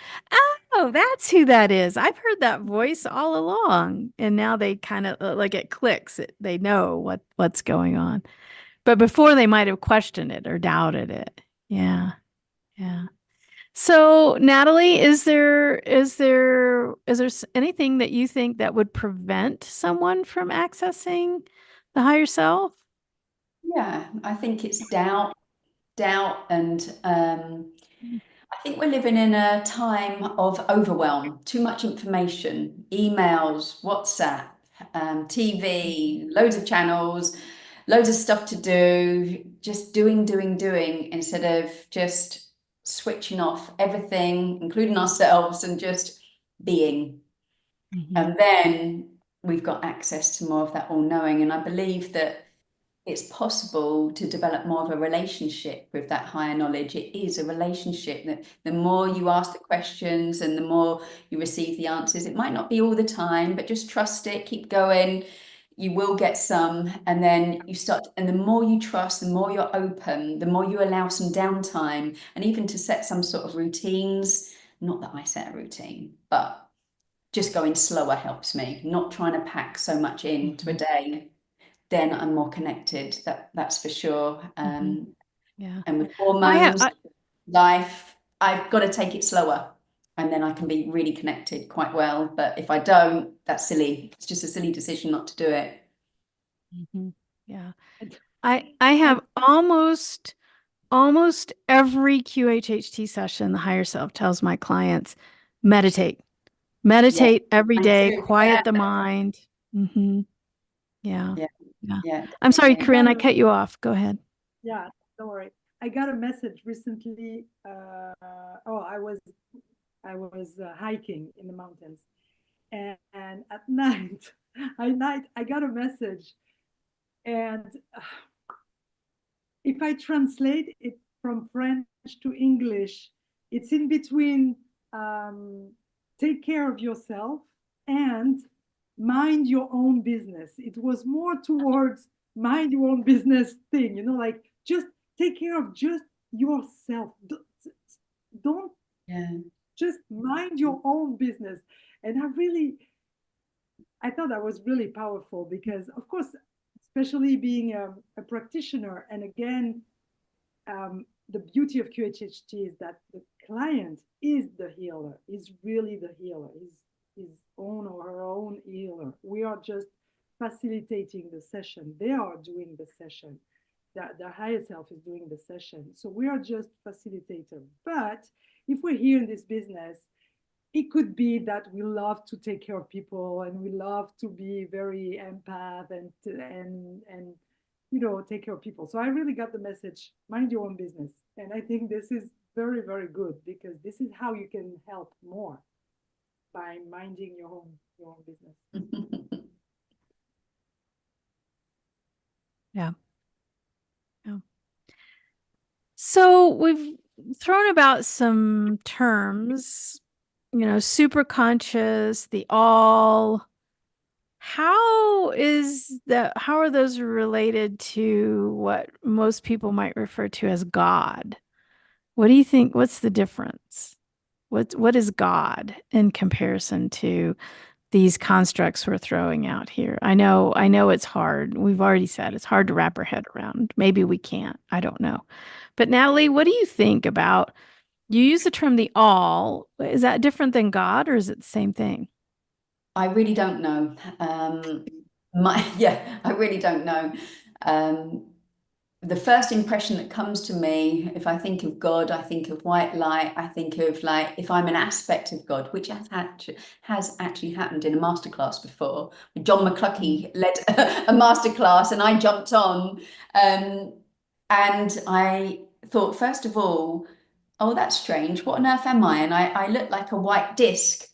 "Oh, that's who that is. I've heard that voice all along." And now they kind of like it clicks. They know what's going on. But before they might have questioned it or doubted it. Yeah. Yeah. So, Natalie, is there anything that you think that would prevent someone from accessing the higher self? Yeah, I think it's doubt, and I think we're living in a time of overwhelm, too much information, emails, WhatsApp, TV, loads of channels, loads of stuff to do, just doing instead of just switching off everything, including ourselves, and just being. And then we've got access to more of that all-knowing. And I believe that it's possible to develop more of a relationship with that higher knowledge. It is a relationship that the more you ask the questions and the more you receive the answers, it might not be all the time, but just trust it, keep going. You will get some, and then you start, and the more you trust, the more you're open, the more you allow some downtime, and even to set some sort of routines. Not that I set a routine, but just going slower helps me, not trying to pack so much into a day. Then I'm more connected. That's for sure. Yeah. And with I have, hormones, life, I've got to take it slower, and then I can be really connected quite well. But if I don't, that's silly. It's just a silly decision not to do it. yeah. I have almost every QHHT session, the higher self tells my clients, meditate. Meditate every Mine day, too. Yeah, quiet the mind. Yeah. yeah, Yeah. yeah, I'm sorry, I definitely. Corinne, got I a, cut you off. Go ahead. yeah, don't worry. I got a message recently. I was hiking in the mountains, and at night, I got a message, and if I translate it from French to English, it's in between take care of yourself and mind your own business. It was more towards mind your own business thing, like just take care of just yourself. Don't Yeah. just mind your own business. And I thought that was really powerful because, of course, especially being a practitioner, and again, the beauty of QHHT is that the client is the healer, is really the healer, is his own or her own healer. We are just facilitating the session. They are doing the session. The higher self is doing the session. So we are just facilitator. But if we're here in this business, it could be that we love to take care of people and we love to be very empath and take care of people. So I really got the message, mind your own business. And I think this is very, very good because this is how you can help more, by minding your own business. Yeah. Yeah. So we've thrown about some terms, super conscious, the all. How are those related to what most people might refer to as God? What do you think? What's the difference? What is God in comparison to these constructs we're throwing out here? I know it's hard. We've already said it's hard to wrap our head around. Maybe we can't. I don't know. But Natalie, what do you think about, you use the term the all. Is that different than God, or is it the same thing? I really don't know. I really don't know. The first impression that comes to me, if I think of God, I think of white light. I think of, like, if I'm an aspect of God, which has actually happened in a masterclass before. John McCluckey led a masterclass, and I jumped on, and I thought, first of all, oh, that's strange. What on earth am I? And I looked like a white disc,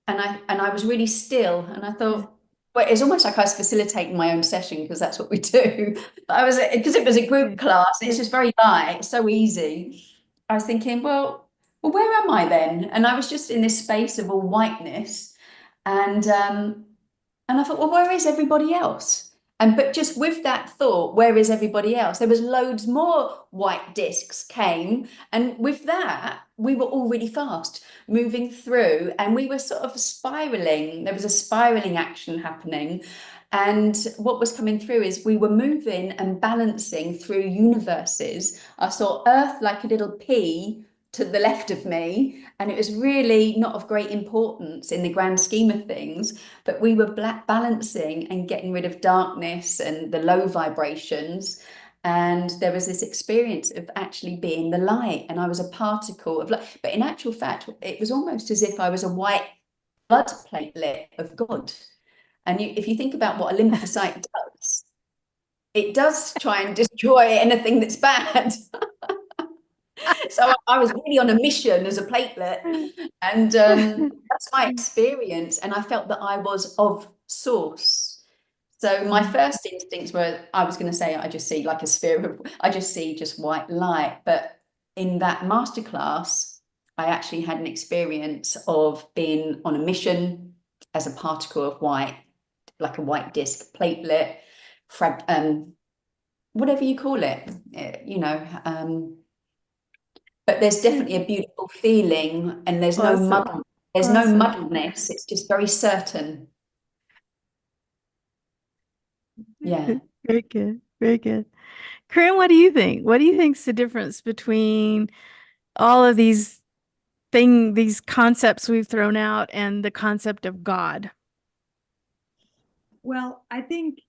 and I was really still, and I thought, well, it's almost like I was facilitating my own session because that's what we do. But because it was a group class, it's just very light, so easy. I was thinking, well, where am I then? And I was just in this space of all whiteness, and I thought, well, where is everybody else? But just with that thought, where is everybody else? There was loads more white discs came, and with that, we were all really fast moving through, and we were sort of spiraling. There was a spiraling action happening. And what was coming through is we were moving and balancing through universes. I saw Earth like a little pea to the left of me, and it was really not of great importance in the grand scheme of things, but we were balancing and getting rid of darkness and the low vibrations. And there was this experience of actually being the light, and I was a particle of light. But in actual fact, it was almost as if I was a white blood platelet of God. And if you think about what a lymphocyte does, it does try and destroy anything that's bad. So I was really on a mission as a platelet, and that's my experience. And I felt that I was of source. So my first instincts were, I was going to say, I just see like a sphere of, I just see just white light. But in that masterclass, I actually had an experience of being on a mission as a particle of white, like a white disc, platelet, whatever you call it, you know. But there's definitely a beautiful feeling, and there's no muddle. There's no muddleness. It's just very certain. Yeah. Very good. Very good. Corinne, what do you think? What do you think's the difference between all of these concepts we've thrown out and the concept of God? Well, I think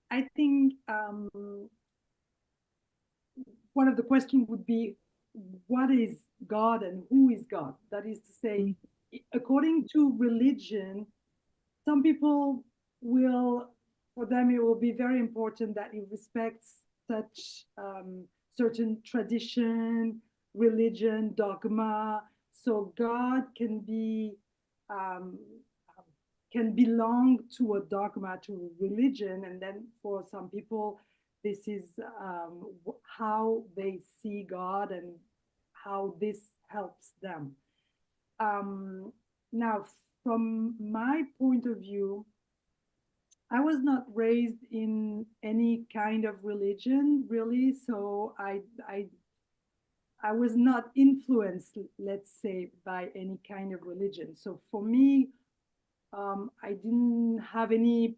one of the questions would be, what is God and who is God? That is to say, according to religion, some people will, for them, it will be very important that it respects such certain tradition, religion, dogma. So God can be can belong to a dogma, to a religion, and then for some people, this is how they see God and how this helps them. Now, from my point of view, I was not raised in any kind of religion, really, so I was not influenced, let's say, by any kind of religion. So for me, I didn't have any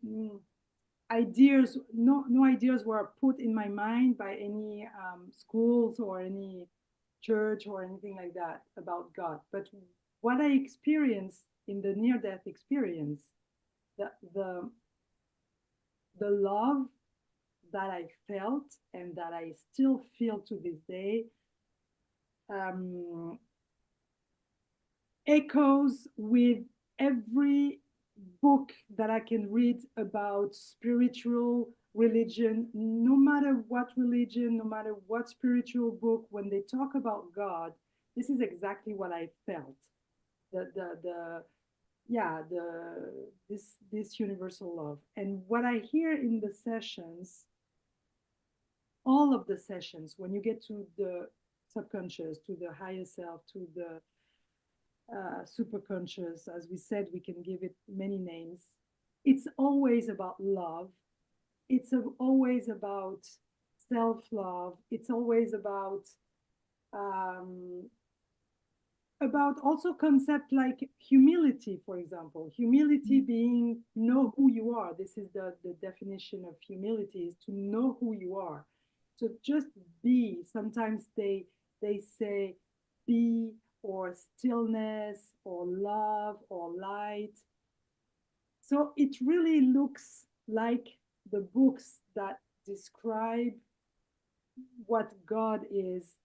ideas, no ideas were put in my mind by any schools or any church or anything like that about God. But what I experienced in the near-death experience, the love that I felt and that I still feel to this day echoes with every book that I can read about spiritual religion, no matter what religion, no matter what spiritual book, when they talk about God, this is exactly what I felt. This universal love. And what I hear in the sessions, all of the sessions, when you get to the subconscious, to the higher self, to the superconscious, as we said, we can give it many names. It's always about love. It's always about self-love. It's always about also concept like humility, for example. Humility being know who you are. This is the definition of humility, is to know who you are. So just be. Sometimes they say be, or stillness, or love, or light. So it really looks like the books that describe what God is,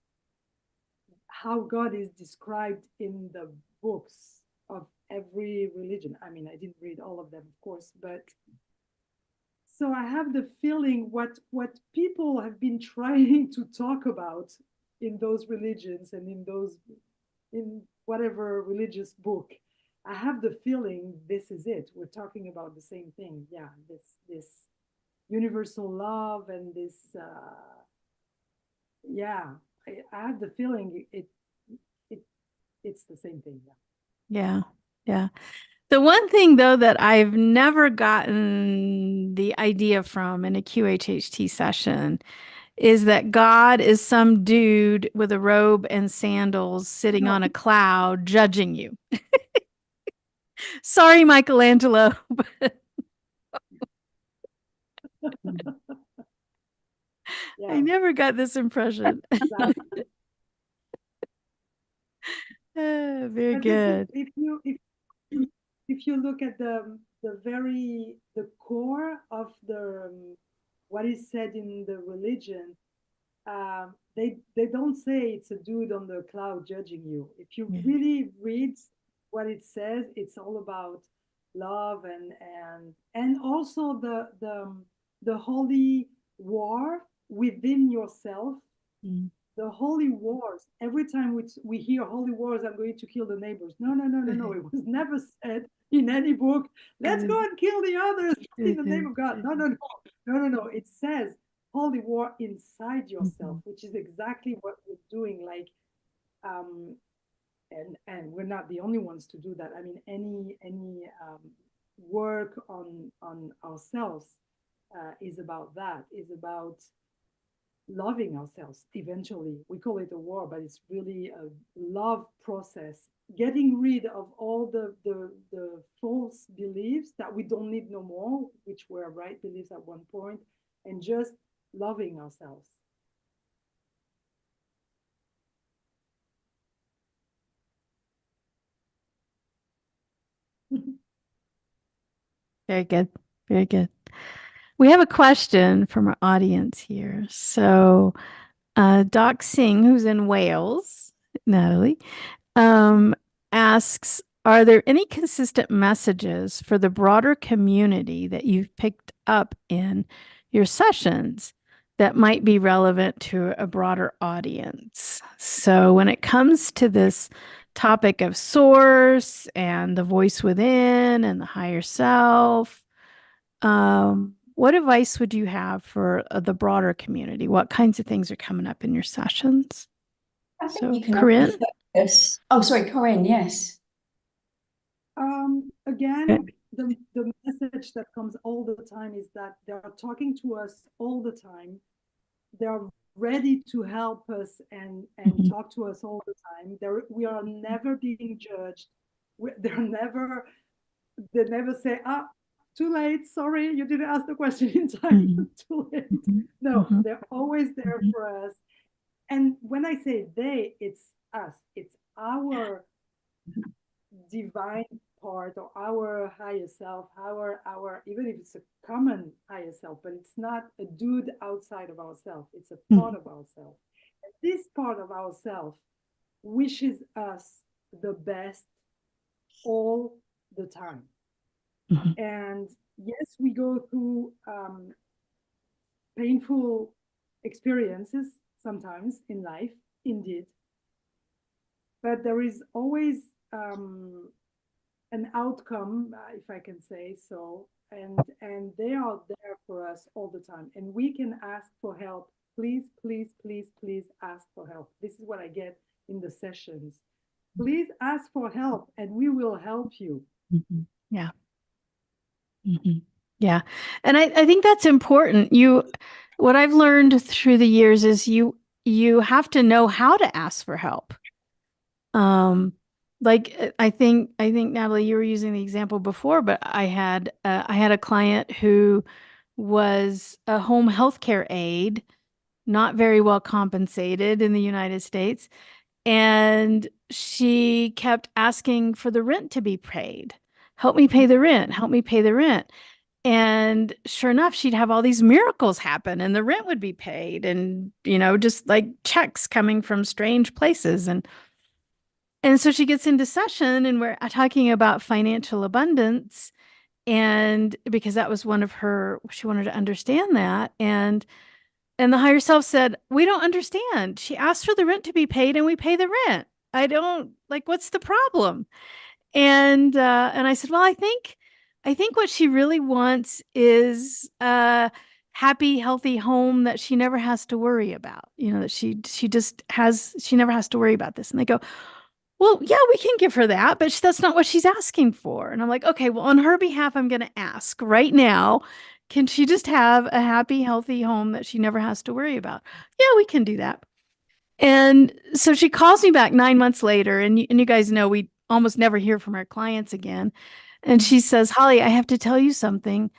how God is described in the books of every religion. I mean, I didn't read all of them, of course, but so I have the feeling what people have been trying to talk about in those religions and in whatever religious book, I have the feeling this is it. We're talking about the same thing. Yeah, this universal love and this, yeah, I have the feeling it's the same thing. Yeah. Yeah. The one thing though that I've never gotten the idea from in a QHHT session is that God is some dude with a robe and sandals sitting No. on a cloud judging you. Sorry, Michelangelo. Yeah, I never got this impression. exactly. Very But good. this is if you look at the core of what is said in the religion, they don't say it's a dude on the cloud judging you. If you Yeah. really read what it says, it's all about love and also the holy war within yourself. Mm. The holy wars. Every time we hear holy wars, I'm going to kill the neighbors. No, no, no, no, no. It was never said in any book. Let's go and kill the others in the name of God. No, no, no, no, no, no. It says holy war inside yourself, which is exactly what we're doing. Like, um, and we're not the only ones to do that. I mean, any work on ourselves is about that. Is about loving ourselves. Eventually we call it a war, but it's really a love process, getting rid of all the false beliefs that we don't need no more, which were right beliefs at one point, and just loving ourselves. Very good. Very good. We have a question from our audience here. So, Doc Singh, who's in Wales, Natalie, asks, are there any consistent messages for the broader community that you've picked up in your sessions that might be relevant to a broader audience? So when it comes to this topic of source and the voice within and the higher self, what advice would you have for the broader community? What kinds of things are coming up in your sessions? I think So, you can Corinne? focus. Oh, sorry, Corinne, yes. Again, the message that comes all the time is that they're talking to us all the time. They're ready to help us and talk to us all the time. We are never being judged. They never say, too late, sorry, you didn't ask the question in time. Too late. No, they're always there for us. And when I say they, it's us. It's our divine part or our higher self, our even if it's a common higher self, but it's not a dude outside of ourselves. It's a part of ourselves. And this part of ourselves wishes us the best all the time. And yes, we go through painful experiences sometimes in life, indeed. But there is always an outcome, if I can say so, and they are there for us all the time. And we can ask for help. Please, please, please, please ask for help. This is what I get in the sessions. Please ask for help, and we will help you. Yeah. Yeah. And I think that's important. What I've learned through the years is you have to know how to ask for help. Like I think Natalie, you were using the example before, but I had a client who was a home healthcare aide, not very well compensated in the United States, and she kept asking for the rent to be paid. Help me pay the rent. Help me pay the rent. And sure enough, she'd have all these miracles happen and the rent would be paid and, just like checks coming from strange places. And so she gets into session and we're talking about financial abundance. And because that was one of she wanted to understand that. And the higher self said, we don't understand. She asked for the rent to be paid and we pay the rent. I don't what's the problem? And I said, well, I think what she really wants is a happy, healthy home that she never has to worry about. That she never has to worry about this. And they go, well, yeah, we can give her that, but that's not what she's asking for. And I'm like, okay, well, on her behalf, I'm going to ask right now, can she just have a happy, healthy home that she never has to worry about? Yeah, we can do that. And so she calls me back 9 months later, and you guys know we almost never hear from our clients again. And she says, Holly, I have to tell you something.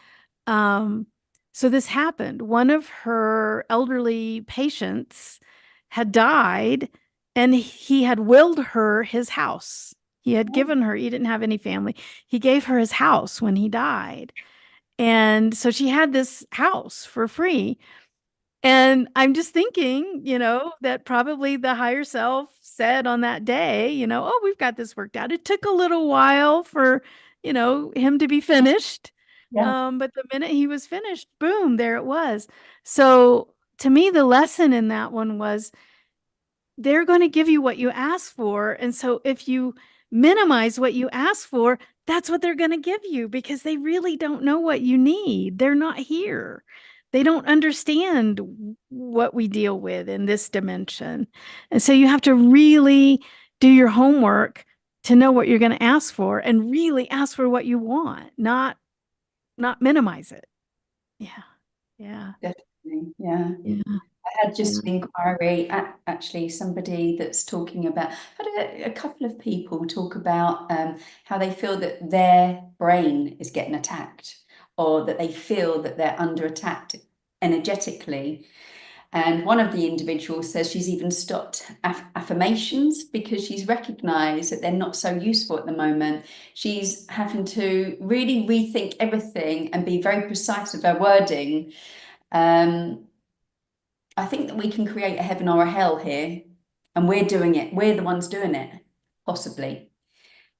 So this happened. One of her elderly patients had died, and he had willed her his house. He had given her, he didn't have any family. He gave her his house when he died. And so she had this house for free. And I'm just thinking, that probably the higher self said on that day, oh, we've got this worked out. It took a little while for, him to be finished. Yeah. But the minute he was finished, boom, there it was. So to me, the lesson in that one was they're going to give you what you ask for. And so if you minimize what you ask for, that's what they're going to give you because they really don't know what you need. They're not here. They don't understand what we deal with in this dimension. And so you have to really do your homework to know what you're going to ask for and really ask for what you want, not minimize it. Yeah. Yeah. Definitely. Yeah. Yeah. I had just an inquiry, actually, somebody that's talking about, I had a couple of people talk about how they feel that their brain is getting attacked or that they feel that they're under attack energetically. And one of the individuals says she's even stopped affirmations because she's recognized that they're not so useful at the moment. She's having to really rethink everything and be very precise with her wording. I think that we can create a heaven or a hell here, and we're doing it. We're the ones doing it, possibly.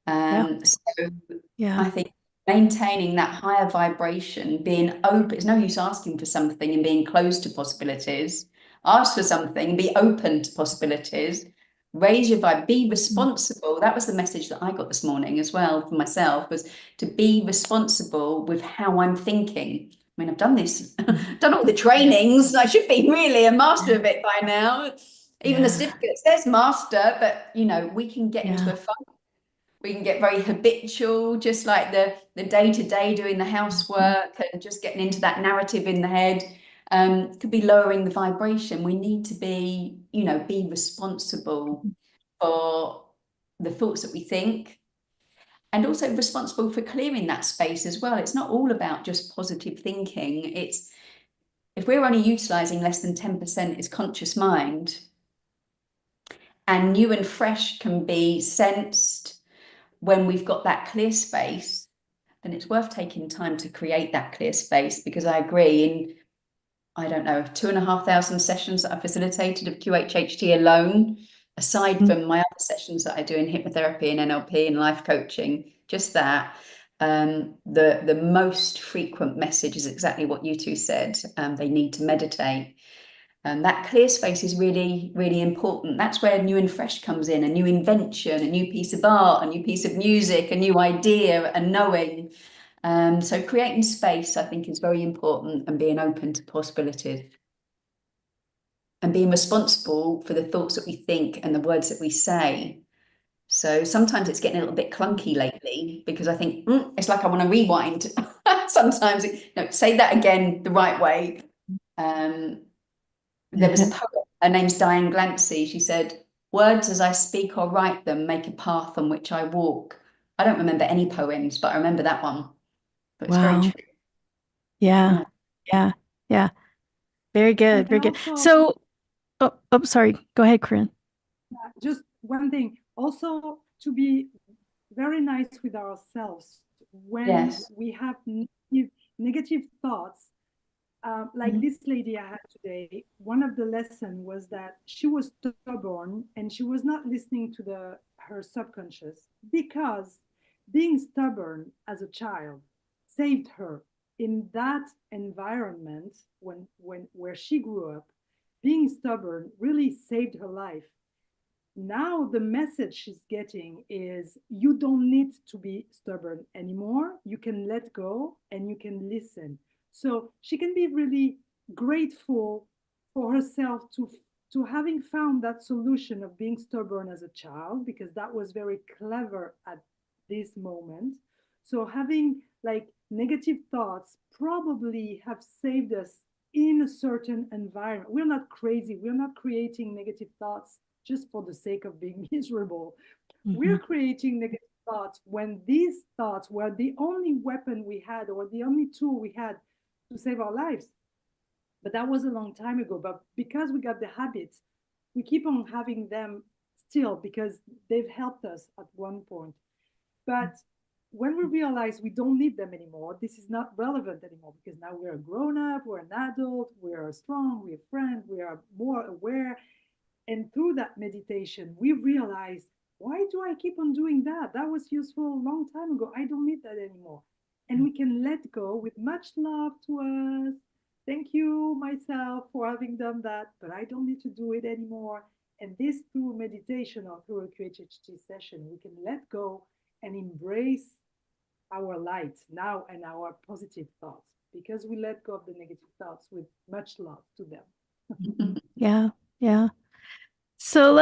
So Yeah. I think maintaining that higher vibration, being open, it's no use asking for something and being closed to possibilities. Ask for something and be open to possibilities. Raise your vibe, be responsible. That was the message that I got this morning as well for myself, was to be responsible with how I'm thinking. I mean, I've done this, done all the trainings. I should be really a master of it by now. Even the certificate says master, but we can get into a funk. We can get very habitual, just like the day-to-day doing the housework and just getting into that narrative in the head. Could be lowering the vibration. We need to be, be responsible for the thoughts that we think, and also responsible for clearing that space as well. It's not all about just positive thinking. It's if we're only utilizing less than 10% is conscious mind, and new and fresh can be sensed when we've got that clear space, then it's worth taking time to create that clear space, because I agree, in, I don't know, 2,500 sessions that I facilitated of QHHT alone, aside from my other sessions that I do in hypnotherapy and NLP and life coaching, just that, the most frequent message is exactly what you two said. They need to meditate. And that clear space is really, really important. That's where new and fresh comes in, a new invention, a new piece of art, a new piece of music, a new idea, a knowing. So creating space, I think, is very important, and being open to possibilities and being responsible for the thoughts that we think and the words that we say. So sometimes it's getting a little bit clunky lately, because I think it's like I want to rewind. Sometimes, say that again the right way. There was a poet, her name's Diane Glancy. She said, "Words as I speak or write them make a path on which I walk." I don't remember any poems, but I remember that one. But it's very true. Yeah. Yeah. Yeah. Very good. Very good. So, sorry. Go ahead, Corinne. Just one thing. Also, to be very nice with ourselves when we have negative thoughts. Like this lady I had today, one of the lessons was that she was stubborn and she was not listening to her subconscious, because being stubborn as a child saved her in that environment where she grew up. Being stubborn really saved her life. Now the message she's getting is, you don't need to be stubborn anymore. You can let go and you can listen. So she can be really grateful for herself to to having found that solution of being stubborn as a child, because that was very clever at this moment. So having like negative thoughts probably have saved us in a certain environment. We're not crazy. We're not creating negative thoughts just for the sake of being miserable. We're creating negative thoughts when these thoughts were the only weapon we had, or the only tool we had to save our lives. But that was a long time ago. But because we got the habits, we keep on having them still because they've helped us at one point. But when we realize we don't need them anymore, this is not relevant anymore, because now we're a grown up, we're an adult, we're strong, we're a friend, we are more aware. And through that meditation, we realize, why do I keep on doing that? That was useful a long time ago. I don't need that anymore. And we can let go with much love to us. Thank you, myself, for having done that, but I don't need to do it anymore. And this, through meditation or through a QHHT session, we can let go and embrace our light now and our positive thoughts, because we let go of the negative thoughts with much love to them. Yeah, yeah. So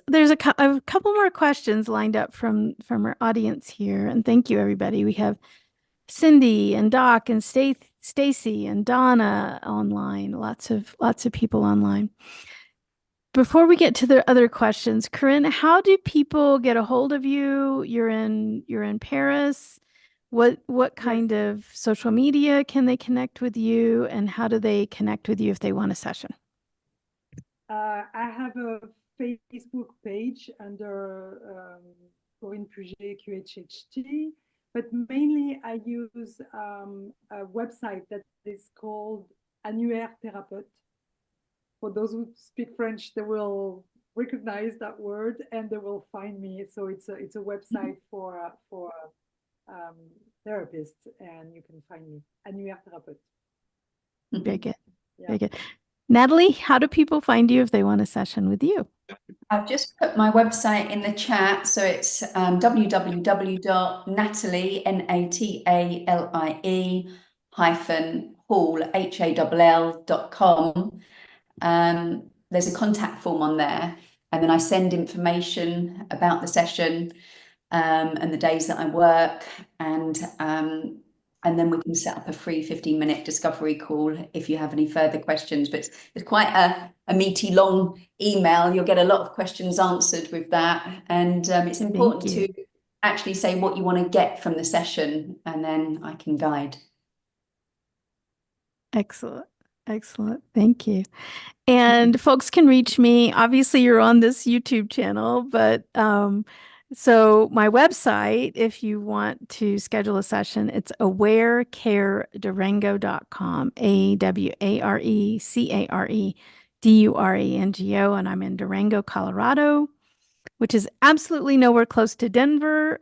there's a couple more questions lined up from our audience here. And thank you, everybody. We have Cindy and Doc and Stacy and Donna online, lots of people online. Before we get to the other questions, Corinne, how do people get a hold of you? You're in Paris. What kind of social media can they connect with you, and how do they connect with you if they want a session? I have a Facebook page under Corinne Puget QHHT, but mainly I use a website that is called AwareCare. For those who speak French, they will recognize that word and they will find me. So it's a website for therapists, and you can find me, AwareCare. Very good. Yeah. Very good. Natalie, how do people find you if they want a session with you? I've just put my website in the chat. So it's www.natalie, Natalie Hall, HALL.com. There's a contact form on there, and then I send information about the session and the days that I work, and then we can set up a free 15-minute discovery call if you have any further questions. But it's quite a meaty, long email. You'll get a lot of questions answered with that. And it's important to actually say what you want to get from the session, and then I can guide. Excellent. Excellent. Thank you. And folks can reach me. Obviously, you're on this YouTube channel, but so my website, if you want to schedule a session, it's AwareCareDurango.com, AwareCareDurango, and I'm in Durango, Colorado, which is absolutely nowhere close to Denver.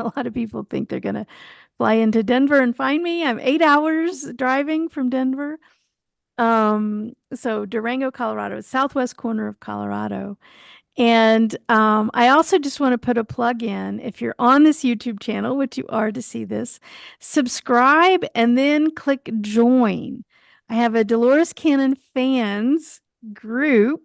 A lot of people think they're going to fly into Denver and find me. I'm 8 hours driving from Denver. So Durango, Colorado, southwest corner of Colorado. And I also just want to put a plug in. If you're on this YouTube channel, which you are to see this, subscribe and then click join. I have a Dolores Cannon fans group,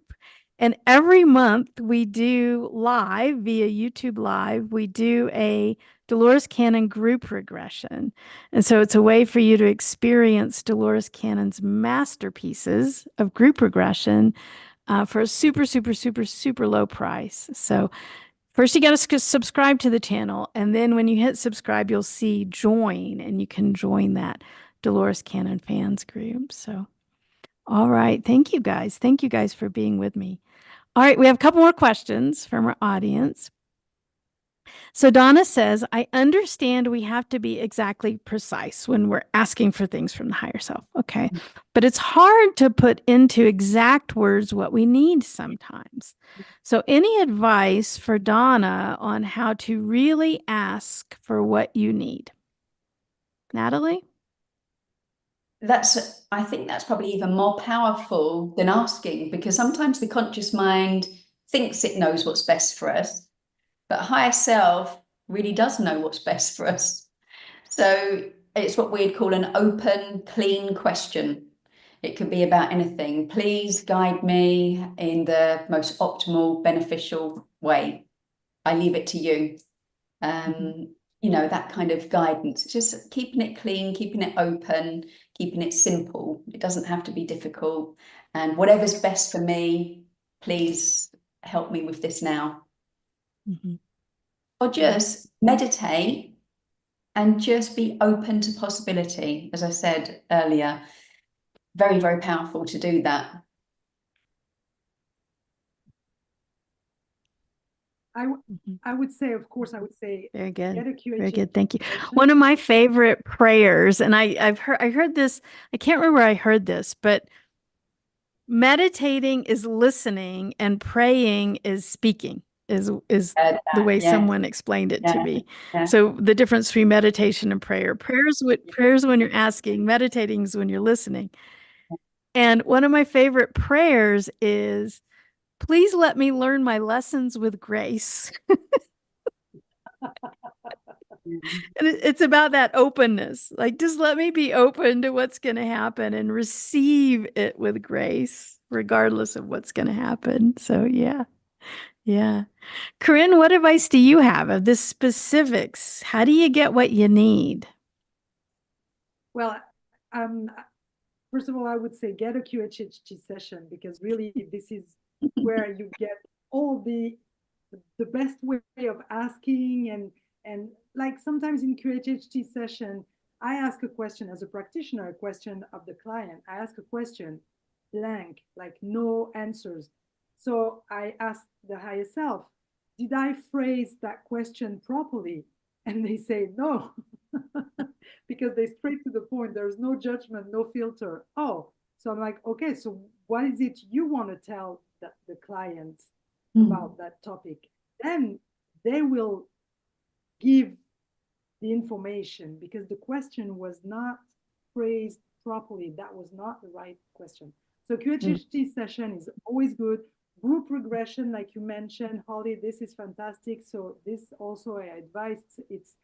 and every month we do live via YouTube Live. We do a Dolores Cannon group regression. And so it's a way for you to experience Dolores Cannon's masterpieces of group regression for a super, super, super, super low price. So first you got to subscribe to the channel. And then when you hit subscribe, you'll see join, and you can join that Dolores Cannon fans group. So, all right. Thank you guys. Thank you guys for being with me. All right. We have a couple more questions from our audience. So Donna says, I understand we have to be exactly precise when we're asking for things from the higher self. Okay. But it's hard to put into exact words what we need sometimes. So any advice for Donna on how to really ask for what you need? Natalie? I think that's probably even more powerful than asking, because sometimes the conscious mind thinks it knows what's best for us, but higher self really does know what's best for us. So it's what we'd call an open, clean question. It could be about anything. Please guide me in the most optimal, beneficial way. I leave it to you. You know, that kind of guidance, just keeping it clean, keeping it open, keeping it simple. It doesn't have to be difficult. And whatever's best for me, please help me with this now. Or just meditate and just be open to possibility. As I said earlier, very, very powerful to do that. I would say, of course, Very good. get a QHHT Very good. Thank you. session. One of my favorite prayers, and I heard this, I can't remember where I heard this, but meditating is listening and praying is speaking, is the way someone explained it to me. So the difference between meditation and prayer. Prayers when you're asking, meditating is when you're listening. And one of my favorite prayers is, please let me learn my lessons with grace. And it's about that openness. Like, just let me be open to what's going to happen and receive it with grace, regardless of what's going to happen. So, yeah. Yeah. Corinne, what advice do you have of the specifics? How do you get what you need? Well, first of all, I would say get a QHHT session, because really this is where you get all the best way of asking, and like sometimes in QHHT session, I ask a question as a practitioner, a question of the client. I ask a question blank, like no answers. So I ask the higher self, did I phrase that question properly? And they say no, because they straight to the point. There's no judgment, no filter. Oh, so I'm like, okay, so what is it you want to tell the client about that topic? Then they will give the information, because the question was not phrased properly. That was not the right question. So QHHT session is always good. Group regression, like you mentioned, Holly, this is fantastic. So this also I advise. It's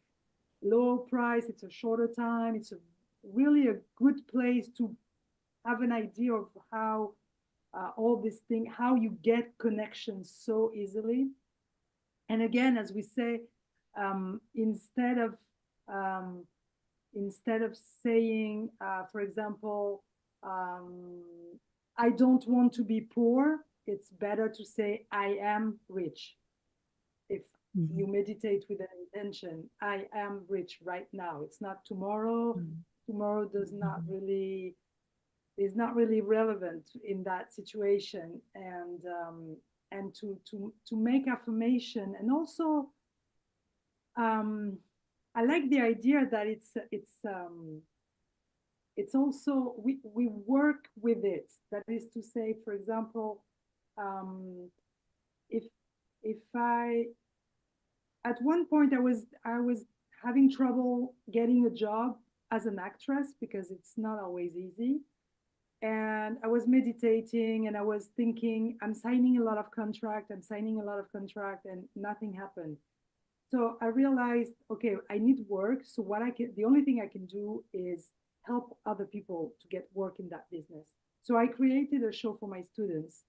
low price, it's a shorter time, it's really a good place to have an idea of how all this thing, how you get connections so easily. And again, as we say, instead of saying, for example, I don't want to be poor, it's better to say I am rich. If you meditate with an intention, I am rich right now. It's not tomorrow. Tomorrow is not really relevant in that situation. And to make affirmation. And also I like the idea that it's also we work with it. That is to say, for example, if I, at one point I was having trouble getting a job as an actress, because it's not always easy. And I was meditating and I was thinking, I'm signing a lot of contract, and nothing happened. So I realized, okay, I need work. So the only thing I can do is help other people to get work in that business. So I created a show for my students.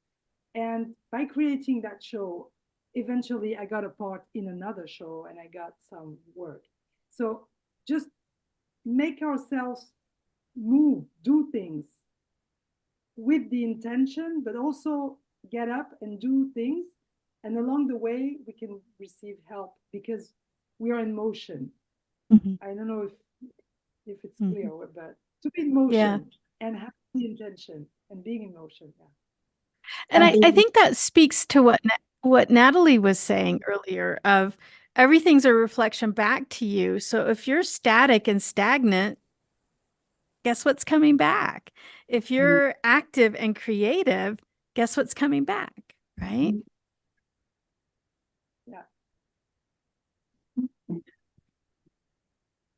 And by creating that show, eventually I got a part in another show and I got some work. So just make ourselves move, do things with the intention, but also get up and do things. And along the way, we can receive help, because we are in motion. I don't know if it's clear, but to be in motion and have the intention and being in motion. Yeah. And I think that speaks to what Natalie was saying earlier, of everything's a reflection back to you. So if you're static and stagnant, guess what's coming back? If you're active and creative, guess what's coming back, right? Yeah.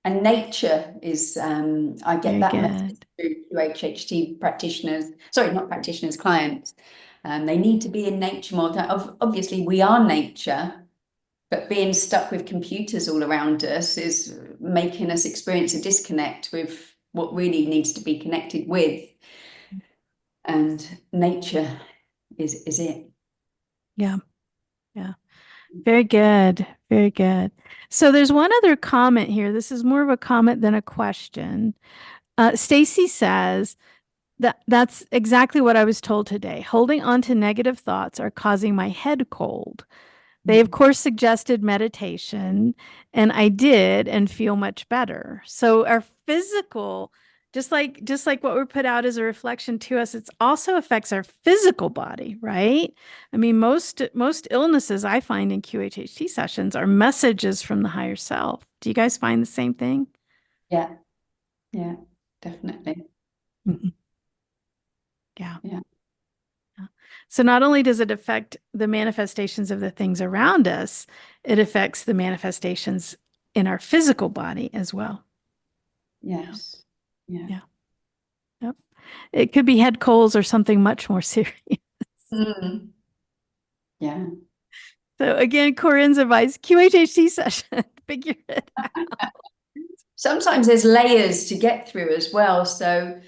And nature is, I get that message through QHHT practitioners, sorry, not practitioners, clients. They need to be in nature more. Obviously, we are nature, but being stuck with computers all around us is making us experience a disconnect with what really needs to be connected with. and nature is it. Yeah. Yeah. Very good. Very good. So there's one other comment here. This is more of a comment than a question. Stacy says that's exactly what I was told today. Holding on to negative thoughts are causing my head cold. They, of course, suggested meditation, and I did and feel much better. So our physical, just like what we put out as a reflection to us, it also affects our physical body, right? I mean, most illnesses I find in QHHT sessions are messages from the higher self. Do you guys find the same thing? Yeah, yeah, definitely. Mhm. Yeah. Yeah. So not only does it affect the manifestations of the things around us, it affects the manifestations in our physical body as well. Yes. Yeah. Yeah. Yep. It could be head colds or something much more serious. Mm. Yeah. So again, Corinne's advice, QHHT session, figure it out. Sometimes there's layers to get through as well. So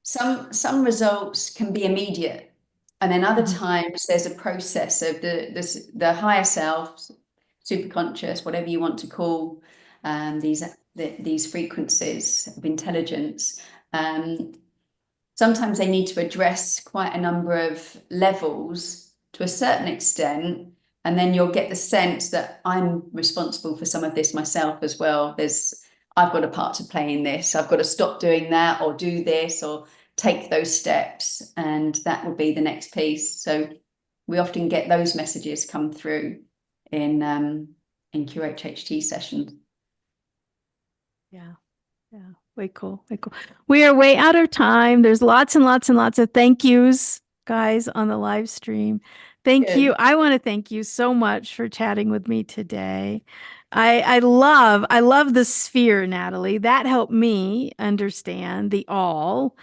some results can be immediate, and then other times there's a process of the higher self, superconscious, whatever you want to call these frequencies of intelligence. Sometimes they need to address quite a number of levels to a certain extent, and then you'll get the sense that I'm responsible for some of this myself as well. I've got a part to play in this. I've got to stop doing that or do this or take those steps, and that will be the next piece. So we often get those messages come through in QHHT sessions. Yeah. Yeah. Way cool. Way cool. We are way out of time. There's lots and lots and lots of thank yous, guys, on the live stream. Thank Good. you. I want to thank you so much for chatting with me today. I love the sphere, Natalie. That helped me understand the all.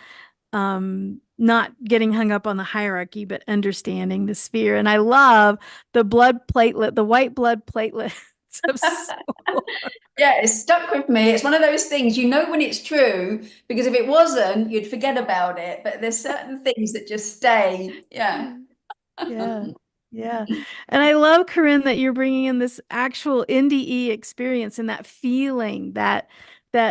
Not getting hung up on the hierarchy, but understanding the sphere. And I love the blood platelet, the white blood platelets of soul. Yeah, it's stuck with me. It's one of those things, you know when it's true, because if it wasn't, you'd forget about it. But there's certain things that just stay. Yeah. Yeah. Yeah. And I love, Corinne, that you're bringing in this actual NDE experience and that feeling, that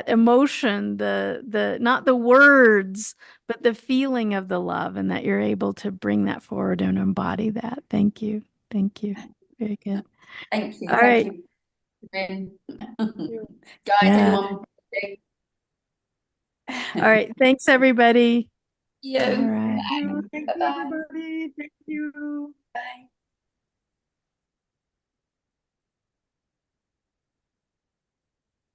emotion, the not the words, but the feeling of the love, and that you're able to bring that forward and embody that. Thank you. Thank you. Very good. Thank you. All Thank right. you, Corinne. Guys, Yeah. anyone? All right. Thanks, everybody. You. All right. Thank you, Bye-bye. everybody. Thank you. Bye.